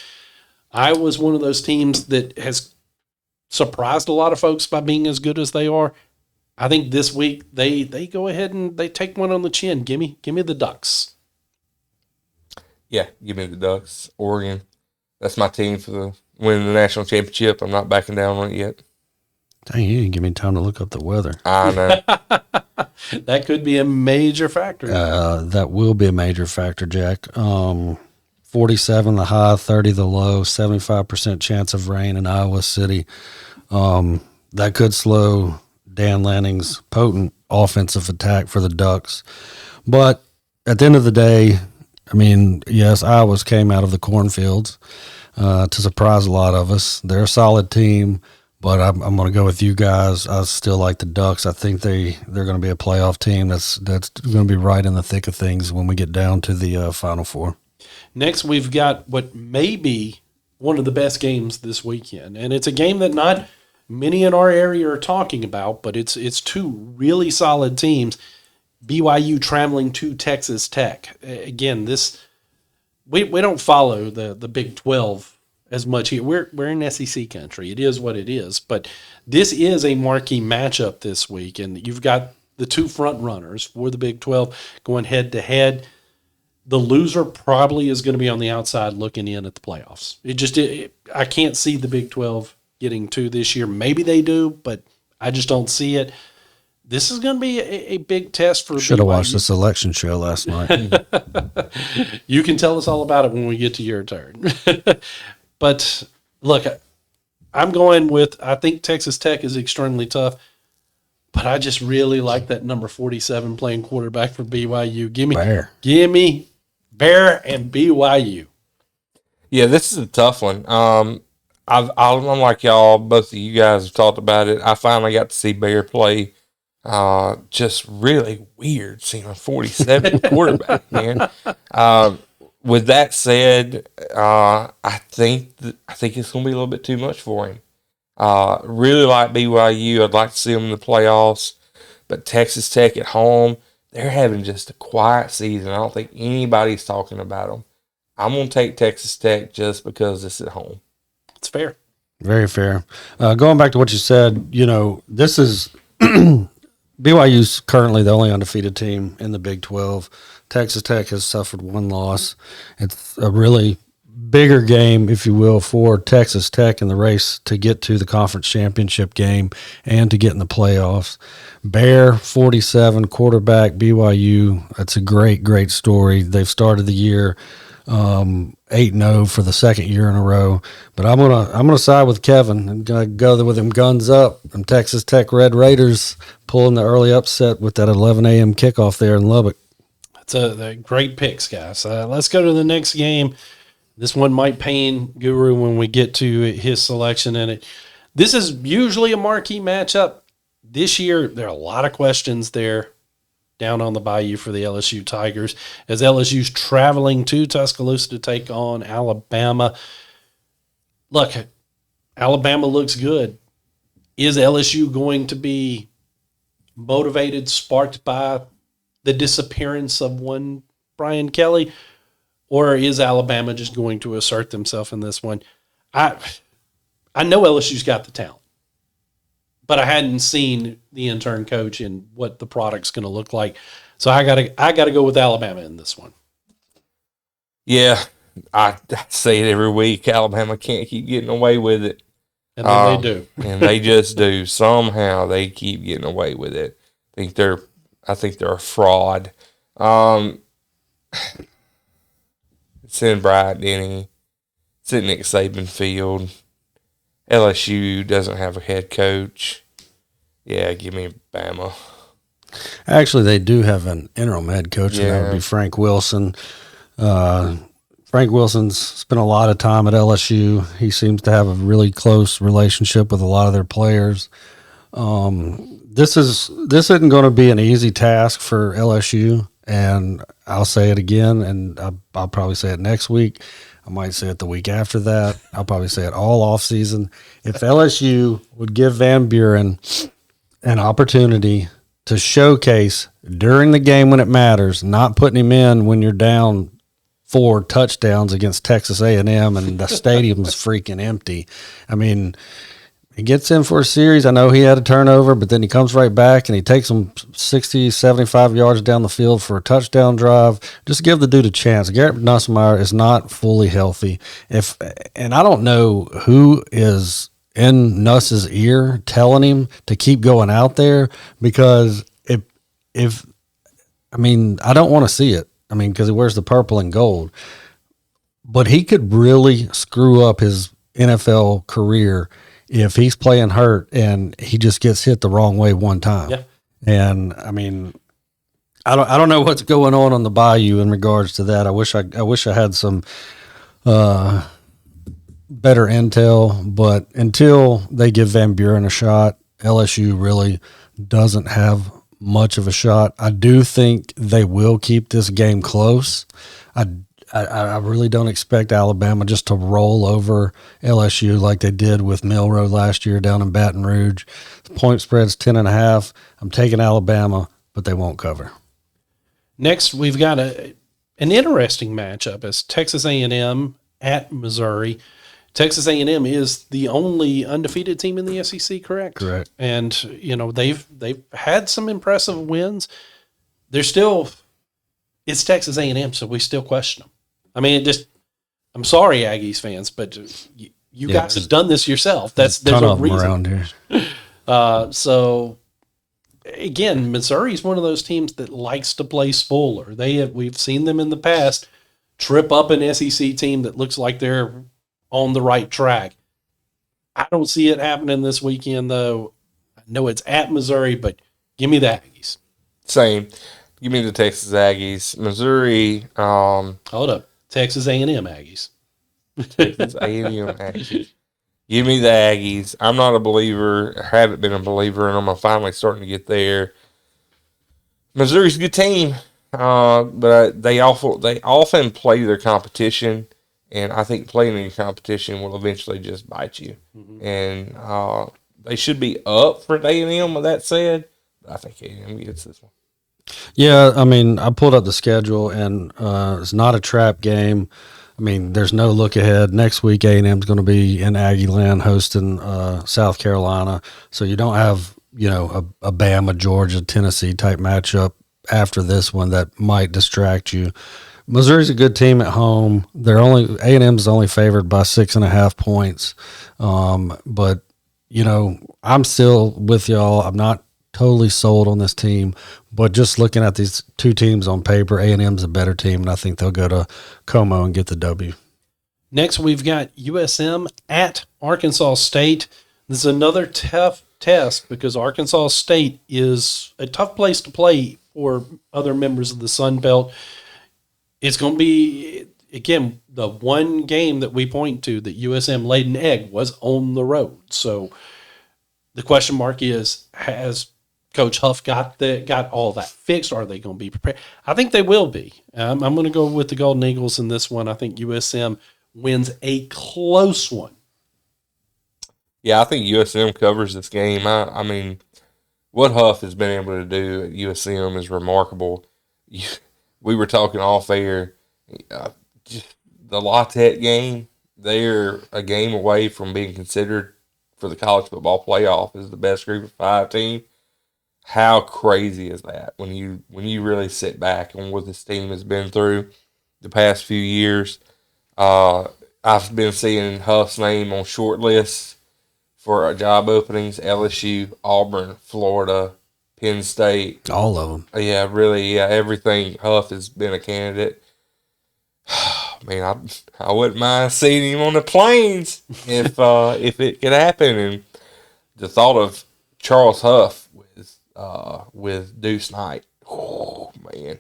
B: Iowa's one of those teams that has surprised a lot of folks by being as good as they are. I think this week they go ahead and they take one on the chin. Give me the Ducks.
C: Yeah, give me the Ducks. Oregon. That's my team for the winning the national championship. I'm not backing down on it yet.
D: Dang, you didn't give me time to look up the weather.
C: I know.
B: That could be a major factor.
D: That will be a major factor, Jack. 47 the high, 30 the low, 75% chance of rain in Iowa City. That could slow Dan Lanning's potent offensive attack for the Ducks. But at the end of the day, I mean, yes, Iowa came out of the cornfields to surprise a lot of us. They're a solid team, but I'm going to go with you guys. I still like the Ducks. I think they're going to be a playoff team that's going to be right in the thick of things when we get down to the Final Four.
B: Next, we've got what may be one of the best games this weekend, and it's a game that not many in our area are talking about, but it's two really solid teams. BYU traveling to Texas Tech. Again, we don't follow the Big 12 as much here. We're in SEC country. It is what it is. But this is a marquee matchup this week, and you've got the two front runners for the Big 12 going head to head. The loser probably is going to be on the outside looking in at the playoffs. I can't see the Big 12 getting to this year. Maybe they do, but I just don't see it. This is going to be a big test for BYU.
D: Should have watched the selection show last night.
B: You can tell us all about it when we get to your turn. But look, I'm going with, I think Texas Tech is extremely tough, but I just really like that number 47 playing quarterback for BYU. Give me Bear and BYU.
C: Yeah, this is a tough one. I'm like y'all, both of you guys have talked about it. I finally got to see Bear play. Just really weird seeing a 47 quarterback, man. With that said, I think it's going to be a little bit too much for him. Really like BYU. I'd like to see them in the playoffs, but Texas Tech at home, they're having just a quiet season. I don't think anybody's talking about them. I'm going to take Texas Tech just because it's at home.
B: It's fair.
D: Very fair. Going back to what you said, this is BYU's currently the only undefeated team in the Big 12. Texas Tech has suffered one loss. It's a really bigger game, if you will, for Texas Tech in the race to get to the conference championship game and to get in the playoffs. Bear, 47, quarterback, BYU. That's a great, great story. They've started the year 8-0 for the second year in a row. But I'm gonna side with Kevin. I'm gonna go with them guns up. Them Texas Tech Red Raiders pulling the early upset with that 11 a.m. kickoff there in Lubbock.
B: That's a great picks, guys. Let's go to the next game. This one might pain Guru when we get to his selection in it. This is usually a marquee matchup. This year, there are a lot of questions there down on the bayou for the LSU Tigers as LSU's traveling to Tuscaloosa to take on Alabama. Look, Alabama looks good. Is LSU going to be motivated, sparked by the disappearance of one Brian Kelly? Or is Alabama just going to assert themselves in this one? I know LSU's got the talent, but I hadn't seen the intern coach and what the product's going to look like. So I gotta go with Alabama in this one.
C: Yeah, I say it every week. Alabama can't keep getting away with it.
B: And then they do.
C: And they just do. Somehow they keep getting away with it. I think they're a fraud. It's in Bryant-Denny. It's at Nick Saban Field. LSU doesn't have a head coach. Yeah, give me Bama.
D: Actually, they do have an interim head coach, and that would be Frank Wilson. Frank Wilson's spent a lot of time at LSU. He seems to have a really close relationship with a lot of their players. This isn't going to be an easy task for LSU, and I'll say it again, and I'll probably say it next week. I might say it the week after that. I'll probably say it all off season. If LSU would give Van Buren an opportunity to showcase during the game when it matters, not putting him in when you're down 4 touchdowns against Texas A&M and the stadium's freaking empty. I mean, he gets in for a series. I know he had a turnover, but then he comes right back and he takes them 60, 75 yards down the field for a touchdown drive. Just give the dude a chance. Garrett Nussmeier is not fully healthy. And I don't know who is in Nuss's ear telling him to keep going out there, because I don't want to see it. I mean, because he wears the purple and gold. But he could really screw up his NFL career if he's playing hurt and he just gets hit the wrong way one time.
B: Yeah.
D: And I mean, I don't know what's going on the bayou in regards to that. I wish I had some better intel, but until they give Van Buren a shot, LSU really doesn't have much of a shot. I do think they will keep this game close. I really don't expect Alabama just to roll over LSU like they did with Milroe last year down in Baton Rouge. The point spread's 10.5. I'm taking Alabama, but they won't cover.
B: Next, we've got an interesting matchup as Texas A&M at Missouri. Texas A&M is the only undefeated team in the SEC, correct?
D: Correct.
B: And they've had some impressive wins. It's Texas A&M, so we still question them. I mean, I'm sorry, Aggies fans, but you guys have done this yourself. There's a reason
D: around here.
B: So again, Missouri is one of those teams that likes to play spoiler. We've seen them in the past trip up an SEC team that looks like they're on the right track. I don't see it happening this weekend, though. I know it's at Missouri, but give me the Aggies.
C: Same. Give me the Texas Aggies. Missouri,
B: Hold up. Texas A&M Aggies.
C: Texas A&M Aggies. Give me the Aggies. I'm not a believer. Haven't been a believer in them. I'm finally starting to get there. Missouri's a good team, but they often play their competition, and I think playing in your competition will eventually just bite you. Mm-hmm. And they should be up for A&M. With that said, I think A&M gets this one.
D: Yeah, I mean, I pulled up the schedule, and it's not a trap game. I mean, there's no look ahead. Next week, A&M is going to be in Aggie Land hosting South Carolina, so you don't have a Bama, Georgia, Tennessee type matchup after this one that might distract you. Missouri's a good team at home. A&M's only favored by 6.5 points, but I'm still with y'all. I'm not totally sold on this team, but just looking at these two teams on paper, A&M's a better team, and I think they'll go to Como and get the W.
B: Next, we've got USM at Arkansas State. This is another tough test because Arkansas State is a tough place to play for other members of the Sun Belt. It's going to be, again, the one game that we point to that USM laid an egg was on the road. So the question mark is, has Coach Huff got all that fixed? Are they going to be prepared? I think they will be. I'm going to go with the Golden Eagles in this one. I think USM wins a close one.
C: Yeah, I think USM covers this game. I mean, what Huff has been able to do at USM is remarkable. We were talking off air. Just the La Tech game, they're a game away from being considered for the college football playoff as the best group of 5 team. How crazy is that when you really sit back on what this team has been through the past few years? I've been seeing Huff's name on short lists for job openings: LSU, Auburn, Florida, Penn State.
D: All of them.
C: Yeah, really. Yeah, everything. Huff has been a candidate. Man, I wouldn't mind seeing him on the plains if it could happen. And the thought of Charles Huff with Deuce Knight, oh man.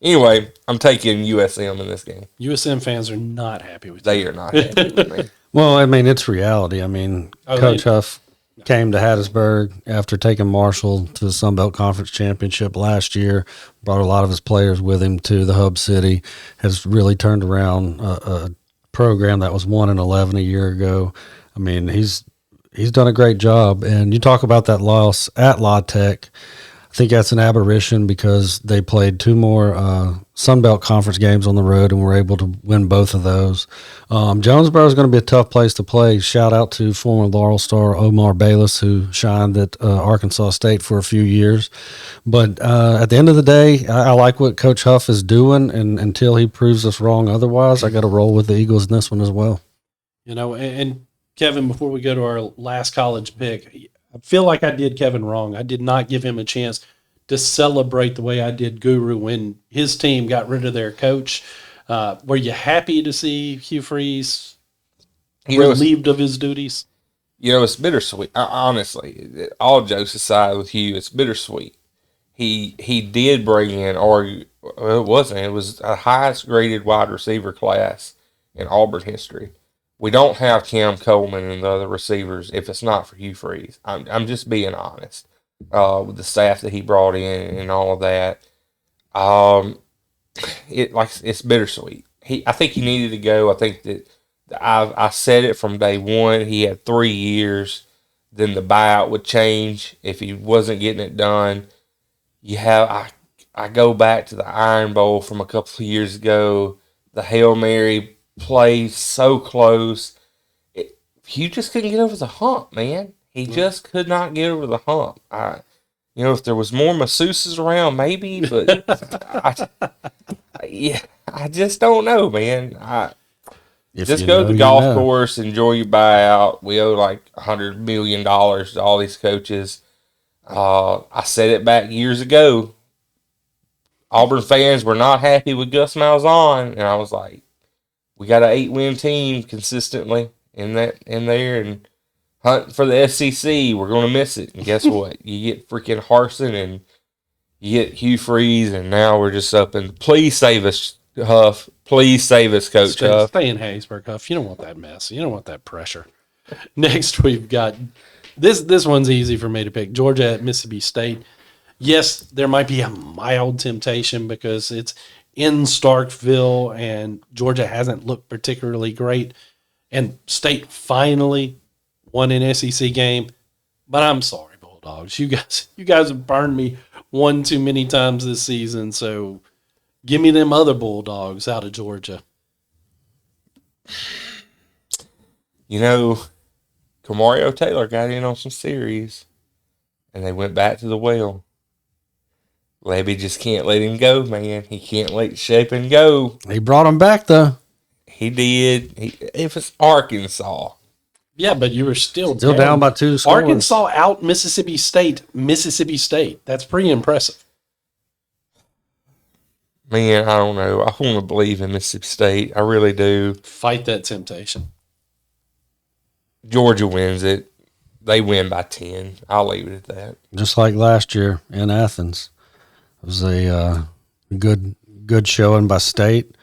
C: Anyway, I'm taking USM in this game.
B: USM fans are not happy with
C: They are not happy with me.
D: Well, I mean, it's reality. I mean, Coach Huff came to Hattiesburg after taking Marshall to the Sun Belt Conference Championship last year, brought a lot of his players with him to the hub city, has really turned around a program that was 1-11 a year ago. I mean, he's done a great job. And you talk about that loss at La Tech. I think that's an aberration because they played 2 more Sun Belt Conference games on the road and were able to win both of those. Jonesboro is going to be a tough place to play. Shout out to former Laurel Star Omar Bayless, who shined at Arkansas State for a few years. But at the end of the day, I like what Coach Huff is doing, and until he proves us wrong otherwise, I got to roll with the Eagles in this one as well.
B: And Kevin, before we go to our last college pick, I feel like I did Kevin wrong. I did not give him a chance to celebrate the way I did Guru when his team got rid of their coach. Were you happy to see Hugh Freeze relieved of his duties?
C: It's bittersweet. Honestly, all jokes aside with Hugh, it's bittersweet. He did bring in, it wasn't. It was the highest graded wide receiver class in Auburn history. We don't have Cam Coleman and the other receivers if it's not for Hugh Freeze. I'm just being honest with the staff that he brought in and all of that. It's bittersweet. I think he needed to go. I think that I said it from day one. He had 3 years. Then the buyout would change if he wasn't getting it done. I go back to the Iron Bowl from a couple of years ago. The Hail Mary play so close. He just couldn't get over the hump, man. He just could not get over the hump. If there was more masseuses around, maybe, but I just don't know, man. Just go to the golf course, enjoy your buyout. We owe like $100 million to all these coaches. I said it back years ago. Auburn fans were not happy with Gus Malzahn, and I was like, we got an 8-win team consistently, in there and hunt for the SEC. We're going to miss it. And guess what? You get freaking Harsin and you get Hugh Freeze, and now we're just up and please save us, Huff. Please save us, Coach Huff.
B: Stay in Hattiesburg, Huff. You don't want that mess. You don't want that pressure. Next, we've got this one's easy for me to pick. Georgia at Mississippi State. Yes, there might be a mild temptation because it's in Starkville and Georgia hasn't looked particularly great. And State finally won an SEC game. But I'm sorry, Bulldogs. You guys have burned me one too many times this season. So give me them other Bulldogs out of Georgia.
C: You know, Camario Taylor got in on some series, and they went back to the well. Levy just can't let him go, man. He can't let Shapen go.
D: He brought him back, though.
C: He did. It was Arkansas.
B: Yeah, but you were still
D: down by 2 scores.
B: Arkansas out Mississippi State. Mississippi State. That's pretty impressive.
C: Man, I don't know. I want to believe in Mississippi State. I really do.
B: Fight that temptation.
C: Georgia wins it. They win by 10. I'll leave it at that.
D: Just like last year in Athens. It was a good showing by State.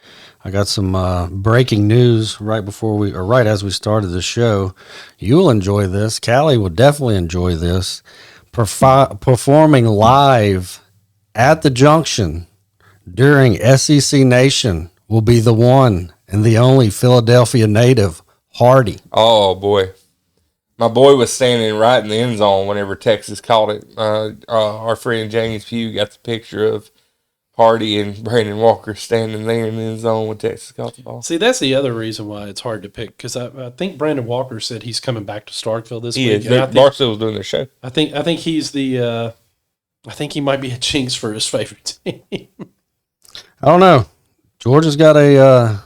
D: I got some breaking news right as we started the show. You'll enjoy this. Callie will definitely enjoy this. Performing live at the Junction during SEC Nation will be the one and the only Philadelphia native, Hardy.
C: Oh, boy. My boy was standing right in the end zone whenever Texas caught it. Our friend James Pugh got the picture of Hardy and Brandon Walker standing there in the end zone when Texas caught the ball.
B: See, that's the other reason why it's hard to pick, because I think Brandon Walker said he's coming back to Starkville this
C: He
B: week.
C: is. Barstool's doing their show.
B: I think he's the I think he might be a jinx for his favorite team.
D: I don't know. Georgia's got a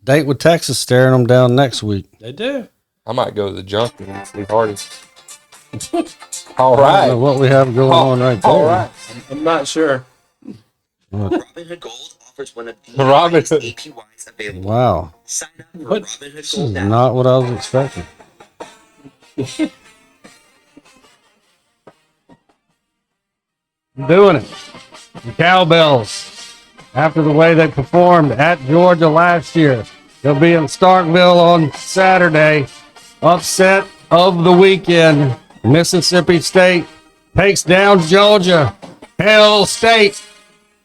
D: date with Texas staring them down next week.
B: They do.
C: I might go to the Junction and see Hardy. All
D: I don't
C: right.
D: know what we have going on right there.
C: All right.
B: I'm not sure.
E: Robinhood Gold offers one of the
C: Robinhood.
E: highest APYs available.
D: Wow.
E: Sign up for
B: What?
E: Robinhood
D: This
E: Gold
D: is
E: now.
D: not what I was expecting. Doing it. The Cowbells, after the way they performed at Georgia last year, they'll be in Starkville on Saturday. Upset of the weekend. Mississippi State takes down Georgia. Hell State.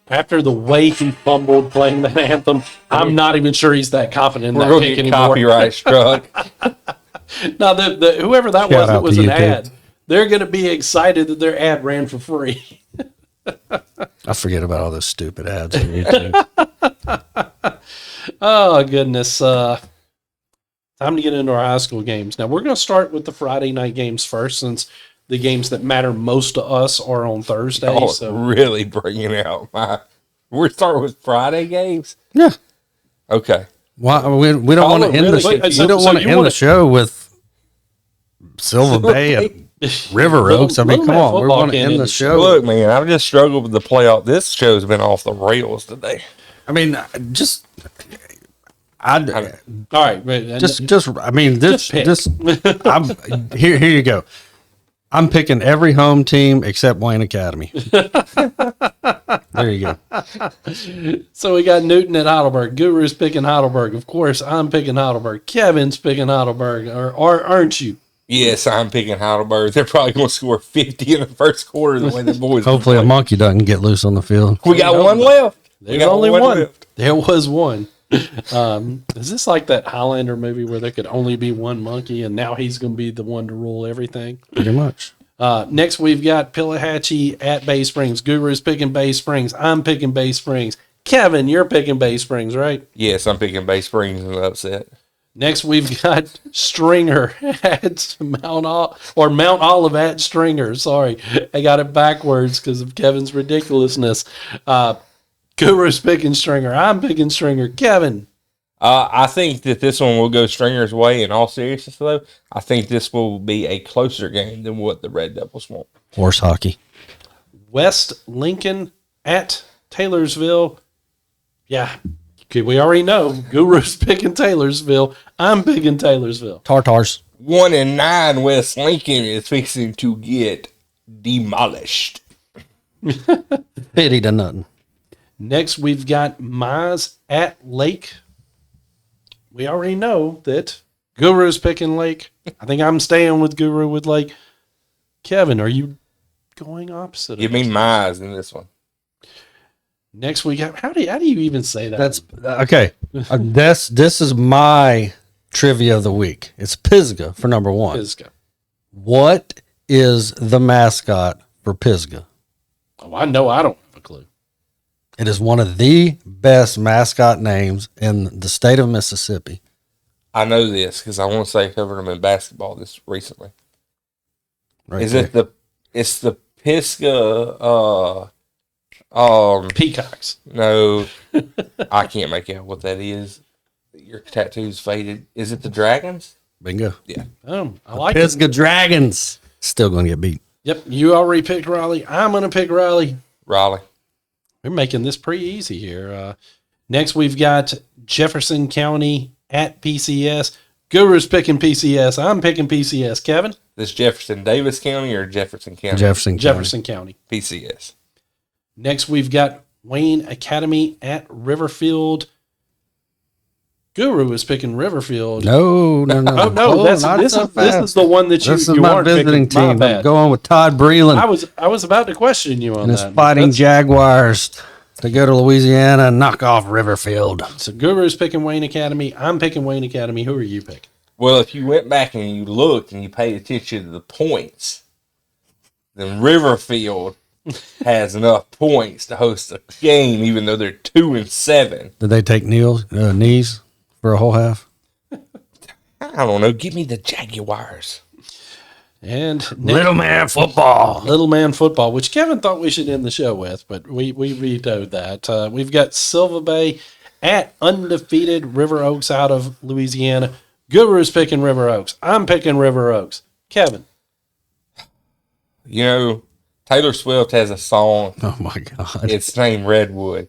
B: After the way he fumbled playing that anthem, I'm not even sure he's that confident in
C: We're
B: that
C: going
B: pick
C: to get
B: anymore.
C: copyright struck.
B: Now, the whoever that
D: Shout
B: was,
D: out
B: it was
D: to
B: an
D: YouTube.
B: ad. They're going to be excited that their ad ran for free.
D: I forget about all those stupid ads on YouTube.
B: Oh, goodness. Time to get into our high school games. Now, we're going to start with the Friday night games first, since the games that matter most to us are on Thursday.
C: Oh,
B: So
C: really bringing out my... We're starting with Friday games?
D: Yeah.
C: Okay.
D: Why we don't want to end
B: really?
D: the
B: So-
D: we don't
B: so
D: want to
B: you
D: end
B: wanna-
D: the show with Silver Bay and River Oaks. I mean,
B: Little
D: come
B: man
D: on, we
B: football
D: want to
B: can't
D: end
B: end
D: the
B: the
D: show.
C: Look, man, I've just struggled with the playoff. This show's been off the rails today.
D: I mean, just
B: all right.
D: just I mean, this
B: pick.
D: just I'm here you go. I'm picking every home team except Wayne Academy. There you go.
B: So we got Newton at Heidelberg. Guru's picking Heidelberg. Of course, I'm picking Heidelberg. Kevin's picking Heidelberg. Or aren't you?
C: Yes, I'm picking Heidelberg. They're probably going to score 50 in the first quarter the way the boys
D: Hopefully, a monkey doesn't get loose on the field.
C: We got one left. We
B: There's
C: got
B: only one.
C: left.
B: There was one. Is this like that Highlander movie where there could only be one monkey and now he's going to be the one to rule everything?
D: Pretty much.
B: Next, we've got Pillahatchee at Bay Springs. Guru's picking Bay Springs. I'm picking Bay Springs. Kevin, you're picking Bay Springs, right?
C: Yes, I'm picking Bay Springs in the upset.
B: Next, we've got Stringer at Mount Olive at Stringer. Sorry, I got it backwards because of Kevin's ridiculousness. Guru's picking Stringer. I'm picking Stringer. Kevin.
C: I think that this one will go Stringer's way. In all seriousness, though, I think this will be a closer game than what the Red Devils want.
D: Horse hockey.
B: West Lincoln at Taylorsville. Yeah, Okay, we already know Guru's picking Taylorsville. I'm picking Taylorsville.
D: Tartars.
C: 1-9 West Lincoln is fixing to get demolished.
D: 50 to nothing.
B: Next, we've got Mize at Lake. We already know that Guru's picking Lake. I think I'm staying with Guru with Lake. Kevin, are you going opposite?
C: Give me Mize in this one.
B: Next, we got how do you even say that?
D: That's okay. This is my trivia of the week. It's Pisgah for number one.
B: Pisgah.
D: What is the mascot for Pisgah?
B: Oh, I know. I don't have a clue.
D: It is one of the best mascot names in the state of Mississippi.
C: I know this because I want to say I covered them in basketball this recently.
D: Right
C: Is
D: there.
C: it it's the Pisgah,
B: Peacocks.
C: no, I can't make out what that is. Your tattoo's faded. Is it the Dragons?
D: Bingo?
C: Yeah.
B: I like it.
D: Pisgah Dragons. Still going to get beat.
B: Yep, you already picked Raleigh. I'm going to pick Raleigh.
C: Raleigh.
B: We're making this pretty easy here. Next, we've got Jefferson County at PCS. Guru's picking PCS. I'm picking PCS. Kevin?
C: This Jefferson Davis County or Jefferson County?
D: Jefferson County.
B: Jefferson County.
C: PCS.
B: Next, we've got Wayne Academy at Riverfield. Guru is picking Riverfield.
D: No.
B: Oh, no, this is the one that you
D: This is
B: you
D: my
B: aren't
D: visiting
B: picking. My
D: team.
B: bad.
D: I'm going with Todd Breland
B: I was about to question you on
D: and his
B: that.
D: Fighting
B: That's-
D: Jaguars to go to Louisiana and knock off Riverfield.
B: So Guru's picking Wayne Academy. I'm picking Wayne Academy. Who are you picking?
C: Well, if you went back and you looked and you paid attention to the points, then Riverfield has enough points to host a game, even though they're 2-7.
D: Did they take knees for a whole half?
C: I don't know. Give me the Jaguars.
B: And
D: Little man football.
B: Little Man Football, which Kevin thought we should end the show with, but we vetoed that. We've got Silver Bay at undefeated River Oaks out of Louisiana. Guru's picking River Oaks. I'm picking River Oaks. Kevin.
C: You know, Taylor Swift has a song.
D: Oh my God.
C: It's named Redwood.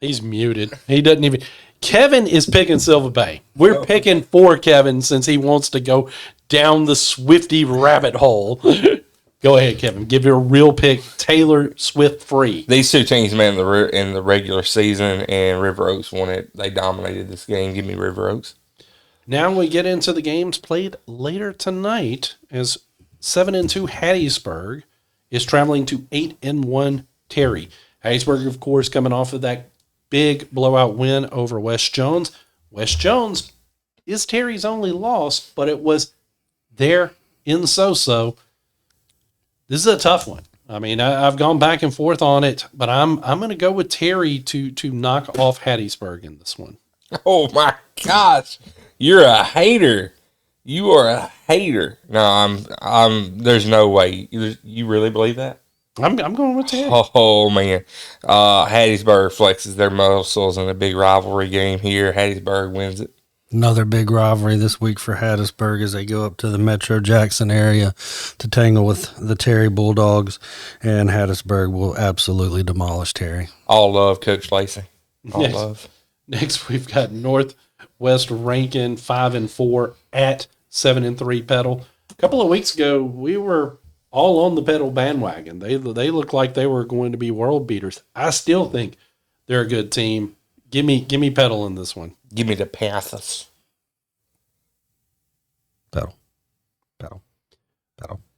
B: He's muted. He doesn't even. Kevin is picking Silver Bay. We're picking for Kevin since he wants to go down the Swifty rabbit hole. Go ahead, Kevin. Give your real pick. Taylor Swift free.
C: These two teams met in the regular season, and River Oaks won it. They dominated this game. Give me River Oaks.
B: Now we get into the games played later tonight as 7-2 Hattiesburg is traveling to 8-1 Terry. Hattiesburg, of course, coming off of that big blowout win over West Jones. West Jones is Terry's only loss, but it was there in so-so. This is a tough one. I mean, I've gone back and forth on it, but I'm going to go with Terry to knock off Hattiesburg in this one.
C: Oh my gosh, you're a hater. You are a hater. No, I'm. There's no way. You really believe that?
B: I'm going with Terry.
C: Oh man, Hattiesburg flexes their muscles in a big rivalry game here. Hattiesburg wins it.
D: Another big rivalry this week for Hattiesburg as they go up to the Metro Jackson area to tangle with the Terry Bulldogs, and Hattiesburg will absolutely demolish Terry.
C: All love, Coach Lacey. All
B: Yes.
C: love.
B: Next, we've got Northwest Rankin 5-4 at 7-3 Pedal. A couple of weeks ago, we were all on the Pedal bandwagon. They looked like they were going to be world beaters. I still think they're a good team. Give me Pedal in this one.
C: Give me the Panthers.
D: Pedal.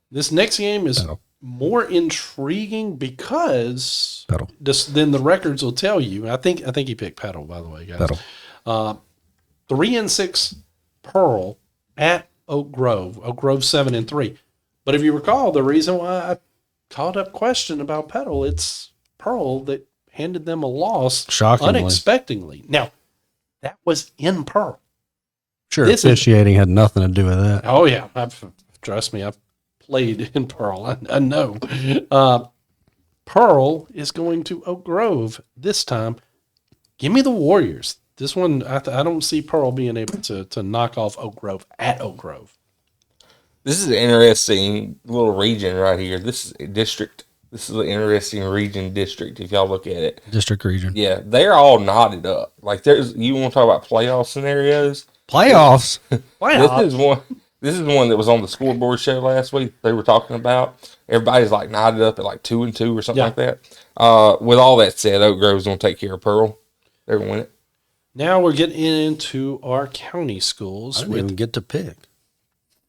B: This next game is
D: Pedal.
B: more intriguing because
D: Pedal.
B: then the records will tell you. I think he picked Pedal, by the way, guys.
D: Pedal.
B: 3-6 Pearl at Oak Grove. Oak Grove 7-3. But if you recall, the reason why I called up question about Pedal, it's Pearl that handed them a loss
D: Shockingly.
B: unexpectedly. Now, that was in Pearl.
D: Sure,
B: This is-
D: officiating had nothing to do with that.
B: Oh, yeah. Trust me, I've played in Pearl. I know. Pearl is going to Oak Grove this time. Give me the Warriors. This one, I don't see Pearl being able to knock off Oak Grove at Oak Grove.
C: This is an interesting little region right here. This is District This is an interesting region district if y'all look at it.
D: District region.
C: Yeah, they're all knotted up. Like you want to talk about playoff scenarios?
D: Playoffs.
C: This is one that was on the scoreboard show last week. They were talking about everybody's like knotted up at like 2-2 or something like that. With all that said, Oak Grove's gonna take care of Pearl. They're gonna win it.
B: Now we're getting into our county schools.
D: I didn't even get to pick.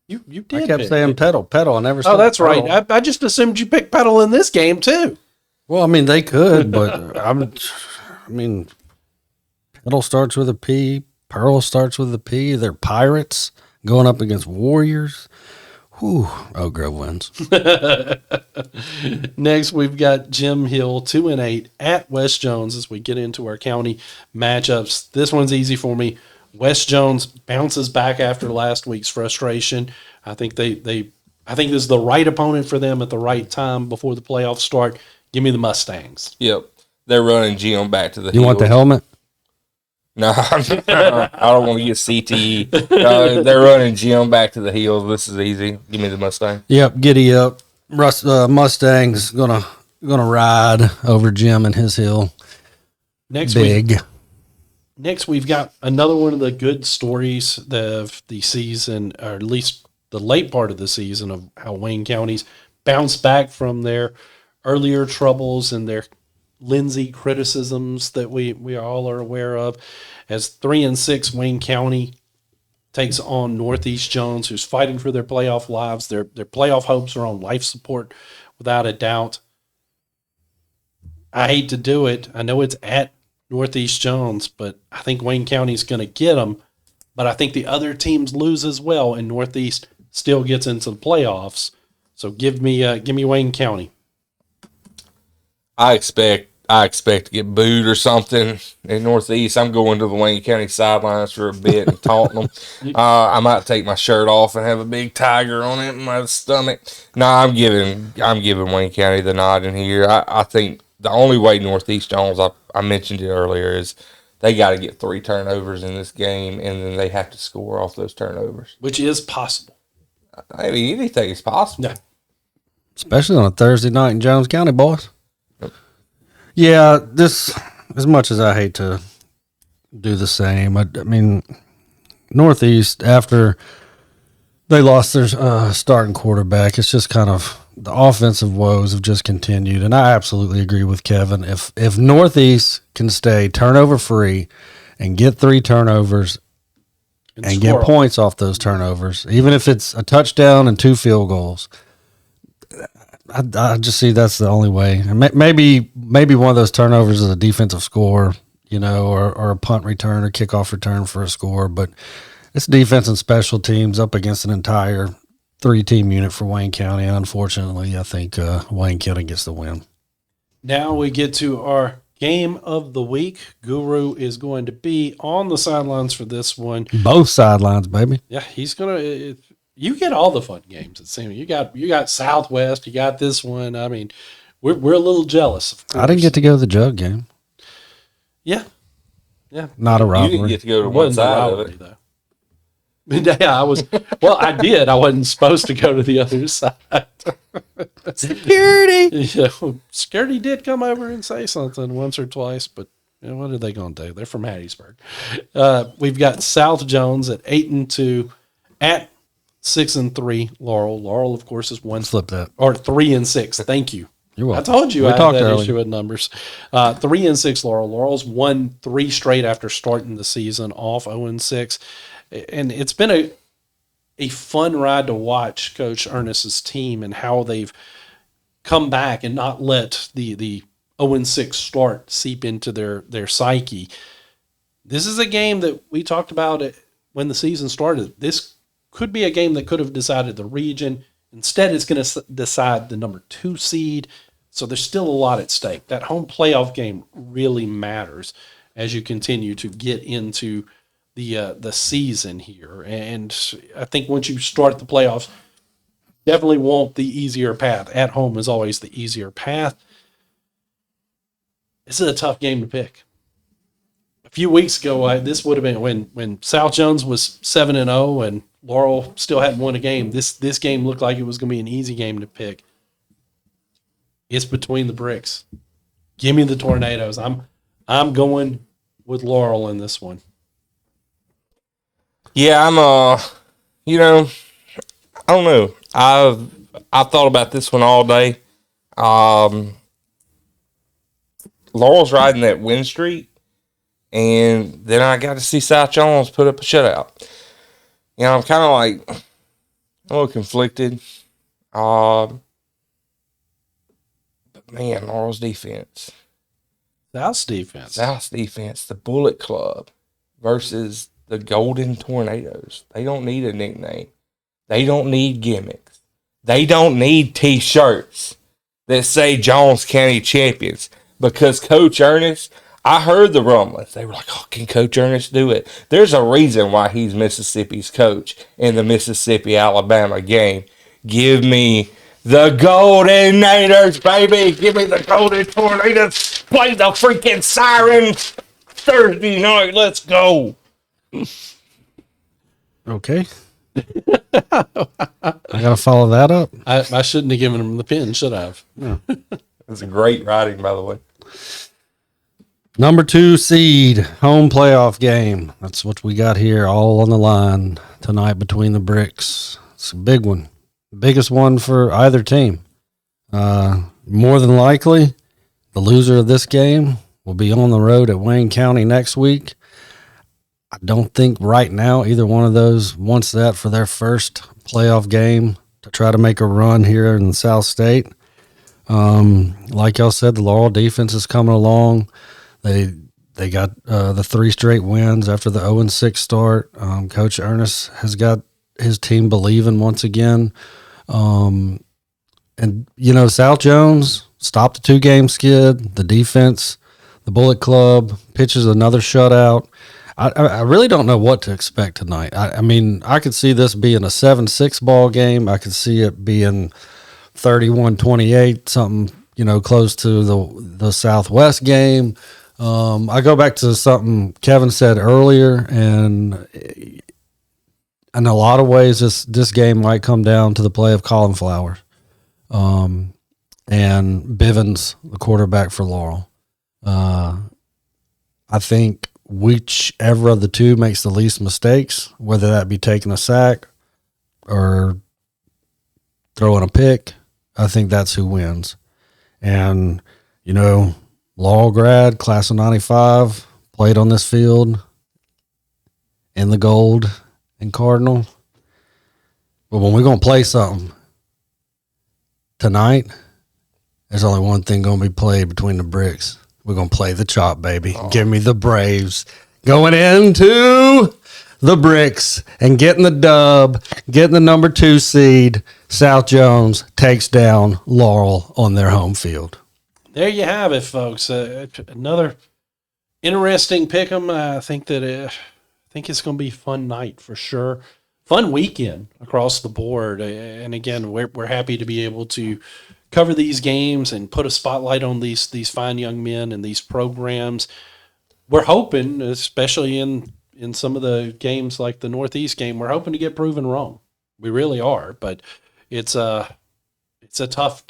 B: You did.
D: I kept
B: pick.
D: saying Petal. I never said
B: Oh, that's
D: Petal.
B: right. I just assumed you picked Petal in this game too.
D: Well, I mean, they could, but I mean, Petal starts with a P. Pearl starts with a P. They're Pirates going up against Warriors. Whew. Oak Grove wins.
B: Next, we've got Jim Hill 2-8 at West Jones as we get into our county matchups. This one's easy for me. West Jones bounces back after last week's frustration. I think I think this is the right opponent for them at the right time before the playoffs start. Give me the Mustangs.
C: Yep, they're running Jim back to the.
D: You want the helmet?
C: No, I don't want to get CTE. No, they're running Jim back to the heels. This is easy. Give me the Mustang.
D: Yep, giddy up. Mustang's gonna ride over Jim and his hill.
B: Next we've got another one of the good stories of the season, or at least the late part of the season, of how Wayne County's bounced back from their earlier troubles and their Lindsey criticisms that we all are aware of. As 3-6, Wayne County takes on Northeast Jones, who's fighting for their playoff lives. Their playoff hopes are on life support, without a doubt. I hate to do it. I know it's at Northeast Jones, but I think Wayne County's going to get them. But I think the other teams lose as well, and Northeast still gets into the playoffs. So give me Wayne County.
C: I expect to get booed or something in Northeast. I'm going to the Wayne County sidelines for a bit and taunting them. I might take my shirt off and have a big tiger on it in my stomach. No, I'm giving Wayne County the nod in here. I think the only way Northeast Jones, I mentioned it earlier, is they got to get 3 turnovers in this game, and then they have to score off those turnovers.
B: Which is possible.
C: I mean, anything is possible.
B: Yeah.
D: Especially on a Thursday night in Jones County, boys. Yeah, this, as much as I hate to do the same, I mean, Northeast, after they lost their starting quarterback, it's just kind of the offensive woes have just continued. And I absolutely agree with Kevin. If Northeast can stay turnover free and get 3 turnovers and get points off those turnovers, even if it's a touchdown and 2 field goals, I just see that's the only way. And maybe one of those turnovers is a defensive score, or a punt return or kickoff return for a score. But it's defense and special teams up against an entire 3-team unit for Wayne County. And unfortunately, I think Wayne County gets the win.
B: Now we get to our game of the week. Guru is going to be on the sidelines for this one.
D: Both sidelines, baby.
B: Yeah, he's going to... You get all the fun games, it seems. You got Southwest. You got this one. I mean, we're a little jealous. Of course.
D: I didn't get to go to the Jug game.
B: Yeah.
D: Not a rivalry.
C: You didn't get to go to
B: It
C: one
B: wasn't
C: side
B: a
C: of
B: rivalry,
C: it.
B: though. Yeah, I was. Well, I did. I wasn't supposed to go to the other side.
D: Security.
B: Yeah, security did come over and say something once or twice, but what are they going to do? They're from Hattiesburg. We've got South Jones at 8-2 at 6-3. Laurel, of course, is one.
D: Flip that.
B: Or 3-6. Thank you.
D: You're welcome.
B: I told you
D: We
B: I had
D: talked
B: that
D: earlier.
B: issue with numbers. 3-6 Laurel. Laurel's won 3 straight after starting the season off 0-6. And it's been a fun ride to watch Coach Ernest's team and how they've come back and not let the 0-6 start seep into their psyche. This is a game that we talked about when the season started. This could be a game that could have decided the region. Instead, it's going to decide the number 2 seed. So there's still a lot at stake. That home playoff game really matters as you continue to get into the season here. And I think once you start the playoffs, definitely want the easier path. At home is always the easier path. This is a tough game to pick. A few weeks ago, this would have been when South Jones was 7-0 and Laurel still hadn't won a game. This game looked like it was going to be an easy game to pick. It's between the bricks. Give me the Tornadoes. I'm going with Laurel in this one.
C: Yeah, you know, I don't know. I've thought about this one all day. Laurel's riding that win streak, and then I got to see South Jones put up a shutout. You know, I'm kind of like a little conflicted. But man, Laurel's defense.
B: South's defense.
C: South's defense, the Bullet Club versus the Golden Tornadoes. They don't need a nickname. They don't need gimmicks. They don't need T-shirts that say Jones County Champions. Because Coach Ernest, I heard the rumblings. They were like, oh, can Coach Ernest do it? There's a reason why he's Mississippi's coach in the Mississippi-Alabama game. Give me the Golden Naders, baby. Give me the Golden Tornadoes. Play the freaking sirens Thursday night. Let's go.
D: Okay. I got to follow that up.
B: I shouldn't have given him the pin, should I have?
C: That's a great writing, by the way.
D: Number 2 seed, home playoff game. That's what we got here, all on the line tonight between the bricks. It's a big one. Biggest one for either team. More than likely, the loser of this game will be on the road at Wayne County next week. I don't think right now either one of those wants that for their first playoff game to try to make a run here in the South State. Like y'all said, the Laurel defense is coming along. They got the 3 straight wins after the 0-6 start. Coach Ernest has got his team believing once again. And, you know, South Jones stopped the 2-game skid. The defense, the Bullet Club, pitches another shutout. I really don't know what to expect tonight. I mean, I could see this being a 7-6 ball game. I could see it being 31-28, something, you know, close to the Southwest game. I go back to something Kevin said earlier, and in a lot of ways, this game might come down to the play of Colin Flowers and Bivens, the quarterback for Laurel. I think whichever of the two makes the least mistakes, whether that be taking a sack or throwing a pick, I think that's who wins. And, you know, Laurel grad, class of 95, played on this field in the gold and Cardinal. But when we're going to play something tonight, there's only one thing going to be played between the bricks. We're going to play the chop, baby. Oh. Give me the Braves going into the bricks and getting the dub, getting the number 2 seed. South Jones takes down Laurel on their home field.
B: There you have it, folks. Another interesting pick 'em. I think it's going to be a fun night for sure. Fun weekend across the board. And again, we're happy to be able to cover these games and put a spotlight on these fine young men and these programs. We're hoping, especially in some of the games like the Northeast game, we're hoping to get proven wrong. We really are, but it's a tough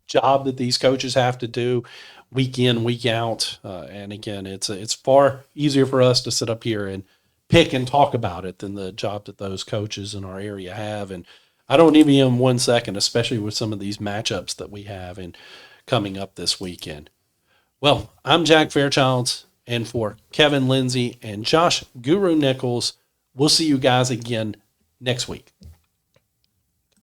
B: job that these coaches have to do week in, week out. And again, it's far easier for us to sit up here and pick and talk about it than the job that those coaches in our area have. And I don't envy them 1 second, especially with some of these matchups that we have and coming up this weekend. Well, I'm Jack Fairchilds, and for Kevan Lindsey and Josh Guru Nichols, we'll see you guys again next week.